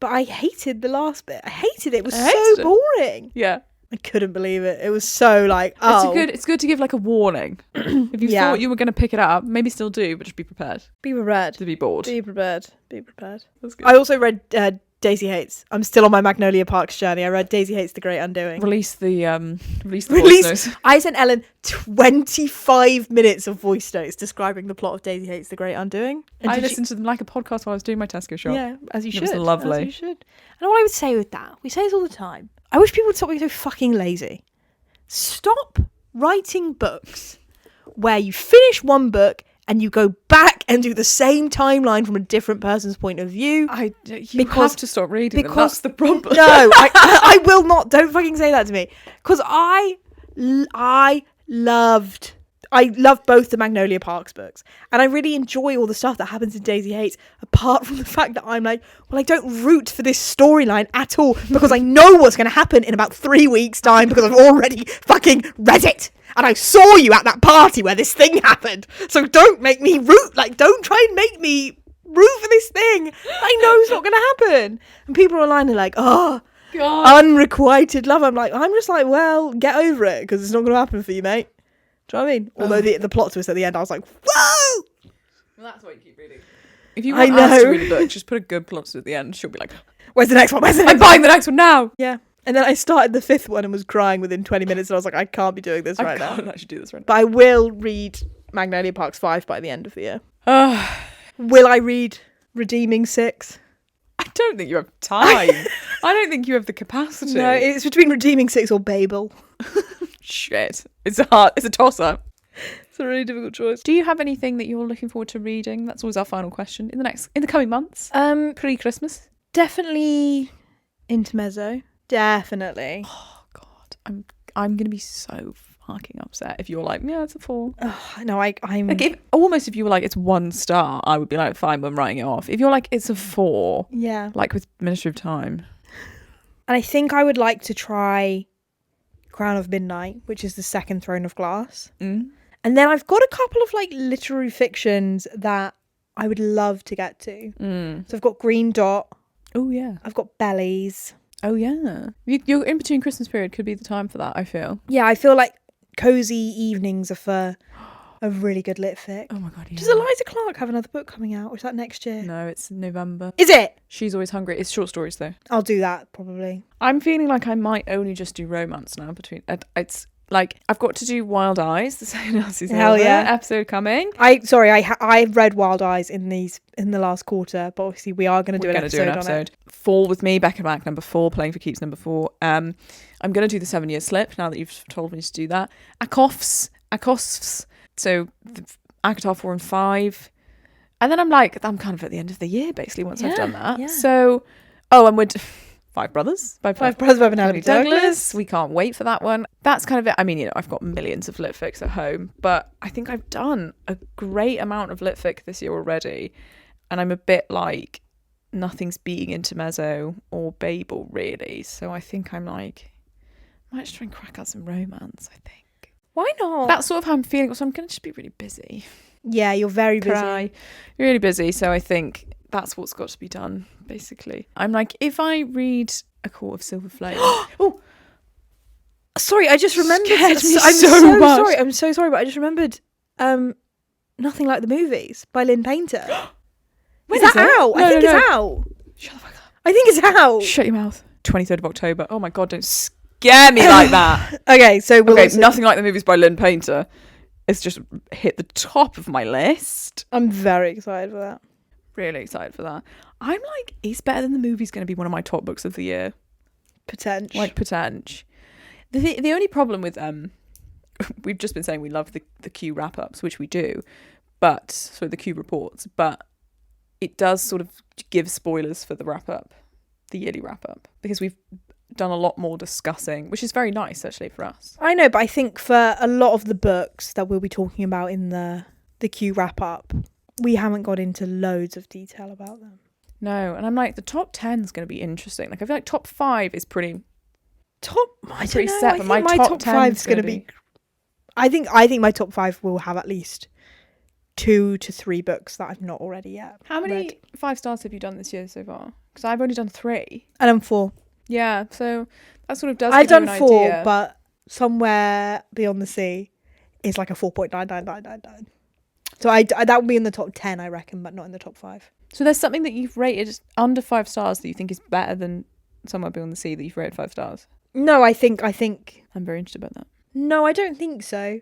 Speaker 2: But I hated the last bit. I hated it. It was so boring.
Speaker 1: Yeah.
Speaker 2: I couldn't believe it. It was so like, oh.
Speaker 1: It's good to give like a warning. If you thought you were going to pick it up, maybe still do, but just be prepared.
Speaker 2: Be prepared.
Speaker 1: To be bored.
Speaker 2: Be prepared. Be prepared.
Speaker 1: That's good.
Speaker 2: I also read Daisy Hates. I'm still on my Magnolia Parks journey. I read Daisy Hates: The Great Undoing.
Speaker 1: Release the voice notes.
Speaker 2: I sent Ellen 25 minutes of voice notes describing the plot of Daisy Hates: The Great Undoing. And
Speaker 1: I listened to them like a podcast while I was doing my Tesco shop.
Speaker 2: Yeah, as you should.
Speaker 1: It was lovely.
Speaker 2: As you should. And what I would say with that, we say this all the time. I wish people would stop being so fucking lazy. Stop writing books where you finish one book and you go back and do the same timeline from a different person's point of view.
Speaker 1: You have to stop reading them. That's the problem.
Speaker 2: No, I will not. Don't fucking say that to me. Because I love both the Magnolia Parks books, and I really enjoy all the stuff that happens in Daisy Hates, apart from the fact that I'm like, well, I don't root for this storyline at all, because I know what's going to happen in about 3 weeks' time, because I've already fucking read it, and I saw you at that party where this thing happened, so don't make me root, don't try and make me root for this thing I know it's not going to happen. And people online are like, oh,
Speaker 1: God.
Speaker 2: Unrequited love. I'm just like, well, get over it because it's not going to happen for you, mate. Do you know what I mean? Although the plot twist at the end, I was like, whoa!
Speaker 1: Well, that's why you keep reading. If you want us to read a book, just put a good plot twist at the end. She'll be like,
Speaker 2: where's the next one?
Speaker 1: I'm buying the next one now.
Speaker 2: Yeah. And then I started the 5th one and was crying within 20 minutes. And I was like, I can't be doing this right now.
Speaker 1: I can't actually do this right now.
Speaker 2: But I will read Magnolia Parks 5 by the end of the year. Will I read Redeeming 6?
Speaker 1: I don't think you have time. I don't think you have the capacity.
Speaker 2: No, it's between Redeeming 6 or Babel.
Speaker 1: Shit. It's hard. It's a toss-up.
Speaker 2: It's a really difficult choice.
Speaker 1: Do you have anything that you're looking forward to reading? That's always our final question. In the coming months? Pre-Christmas?
Speaker 2: Definitely Intermezzo. Definitely.
Speaker 1: Oh, God. I'm going to be so fucking upset if you're like, yeah, it's a 4.
Speaker 2: Oh, no, I'm...
Speaker 1: Like, if you were like, it's 1 star, I would be like, fine, I'm writing it off. If you're like, it's a 4.
Speaker 2: Yeah.
Speaker 1: Like with Ministry of Time.
Speaker 2: And I think I would like to try Crown of Midnight, which is the second Throne of Glass.
Speaker 1: Mm.
Speaker 2: And then I've got a couple of like literary fictions that I would love to get to. So I've got Green Dot.
Speaker 1: Oh, yeah.
Speaker 2: I've got Bellies.
Speaker 1: Oh, yeah. Your in between Christmas period could be the time for that, I feel.
Speaker 2: Yeah, I feel like cozy evenings are for a really good lit fic.
Speaker 1: Oh, my God, yeah.
Speaker 2: Does Eliza Clark have another book coming out? Or is that next year?
Speaker 1: No, it's November.
Speaker 2: Is it?
Speaker 1: She's Always Hungry. It's short stories, though.
Speaker 2: I'll do that, probably.
Speaker 1: I'm feeling like I might only just do romance now. It's like, I've got to do Wild Eyes, the Say Nazis
Speaker 2: Hell yeah.
Speaker 1: episode coming.
Speaker 2: I've read Wild Eyes in the last quarter, but obviously we are going to do an episode on it.
Speaker 1: Fall with Me, Back and Back, number 4, Playing for Keeps, number 4. I'm going to do the 7 Year Slip now that you've told me to do that. Akoffs. So Akatar 4 and 5. And then I'm kind of at the end of the year, basically, once I've done that.
Speaker 2: Yeah.
Speaker 1: So, and we're... Five Brothers by
Speaker 2: Penelope Douglas.
Speaker 1: We can't wait for that one. That's kind of it. I mean, I've got millions of lit fics at home, but I think I've done a great amount of lit fic this year already. And I'm a bit like, nothing's beating Intermezzo or Babel, really. So I think I'm like, I might just try and crack out some romance, I think.
Speaker 2: Why not?
Speaker 1: That's sort of how I'm feeling. So I'm going to just be really busy.
Speaker 2: Yeah, you're very busy.
Speaker 1: Really busy. So I think that's what's got to be done, basically. I'm like, if I read A Court of Silver Flame...
Speaker 2: Oh! Sorry, I just remembered...
Speaker 1: I'm so
Speaker 2: sorry. I'm so sorry, but I just remembered Nothing Like the Movies by Lynn Painter. Is that out? I think it's out.
Speaker 1: Shut the fuck up.
Speaker 2: I think it's out.
Speaker 1: Shut your mouth. 23rd of October. Oh my God, don't scare me like that.
Speaker 2: Okay, so
Speaker 1: Nothing Like the Movies by Lynn Painter. It's just hit the top of my list.
Speaker 2: I'm very excited for that.
Speaker 1: Really excited for that. I'm like, Is Better Than the Movie's going to be one of my top books of the year.
Speaker 2: Potential.
Speaker 1: Like, potential. The only problem with we've just been saying we love the Q wrap-ups, which we do, the Q reports, but it does sort of give spoilers for the wrap-up, the yearly wrap-up, because we've done a lot more discussing, which is very nice, actually, for us.
Speaker 2: I know, but I think for a lot of the books that we'll be talking about in the Q wrap-up, we haven't got into loads of detail about them.
Speaker 1: No, and I'm like, the top 10 is going to be interesting. Like, I feel like top 5 is pretty
Speaker 2: set,
Speaker 1: but my top 5 is going to be...
Speaker 2: I think my top 5 will have at least 2 to 3 books that I've not already yet.
Speaker 1: How many 5 stars have you done this year so far? Because I've only done 3.
Speaker 2: And I'm 4.
Speaker 1: Yeah, so that sort of does
Speaker 2: I've
Speaker 1: give you
Speaker 2: done
Speaker 1: an
Speaker 2: 4,
Speaker 1: idea.
Speaker 2: but Somewhere Beyond the Sea is like a 4.99999. So that would be in the top 10, I reckon, but not in the top 5.
Speaker 1: So there's something that you've rated under 5 stars that you think is better than Somewhere Beyond the Sea that you've rated 5 stars?
Speaker 2: No, I think...
Speaker 1: I'm very interested about that.
Speaker 2: No, I don't think so.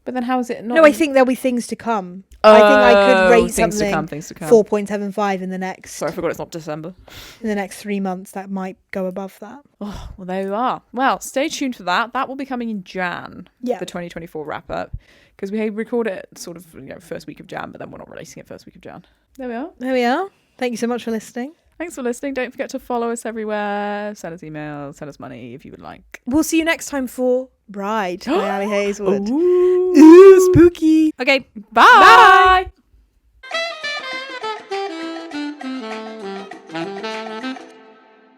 Speaker 1: But then how is it not...
Speaker 2: No, I think there'll be things to come. I think I could rate
Speaker 1: things
Speaker 2: something
Speaker 1: to come.
Speaker 2: 4.75 in the next...
Speaker 1: Sorry, I forgot it's not December.
Speaker 2: In the next 3 months, that might go above that.
Speaker 1: Oh, well, there you are. Well, stay tuned for that. That will be coming in Jan, the 2024 wrap-up. Because we record it sort of, first week of Jan, but then we're not releasing it first week of Jan. There we are. Thank you so much for listening. Thanks for listening. Don't forget to follow us everywhere. Send us emails. Send us money if you would like.
Speaker 2: We'll see you next time for Bride by Ali Hazelwood.
Speaker 1: Ooh,
Speaker 2: spooky. Okay,
Speaker 1: bye.
Speaker 2: bye.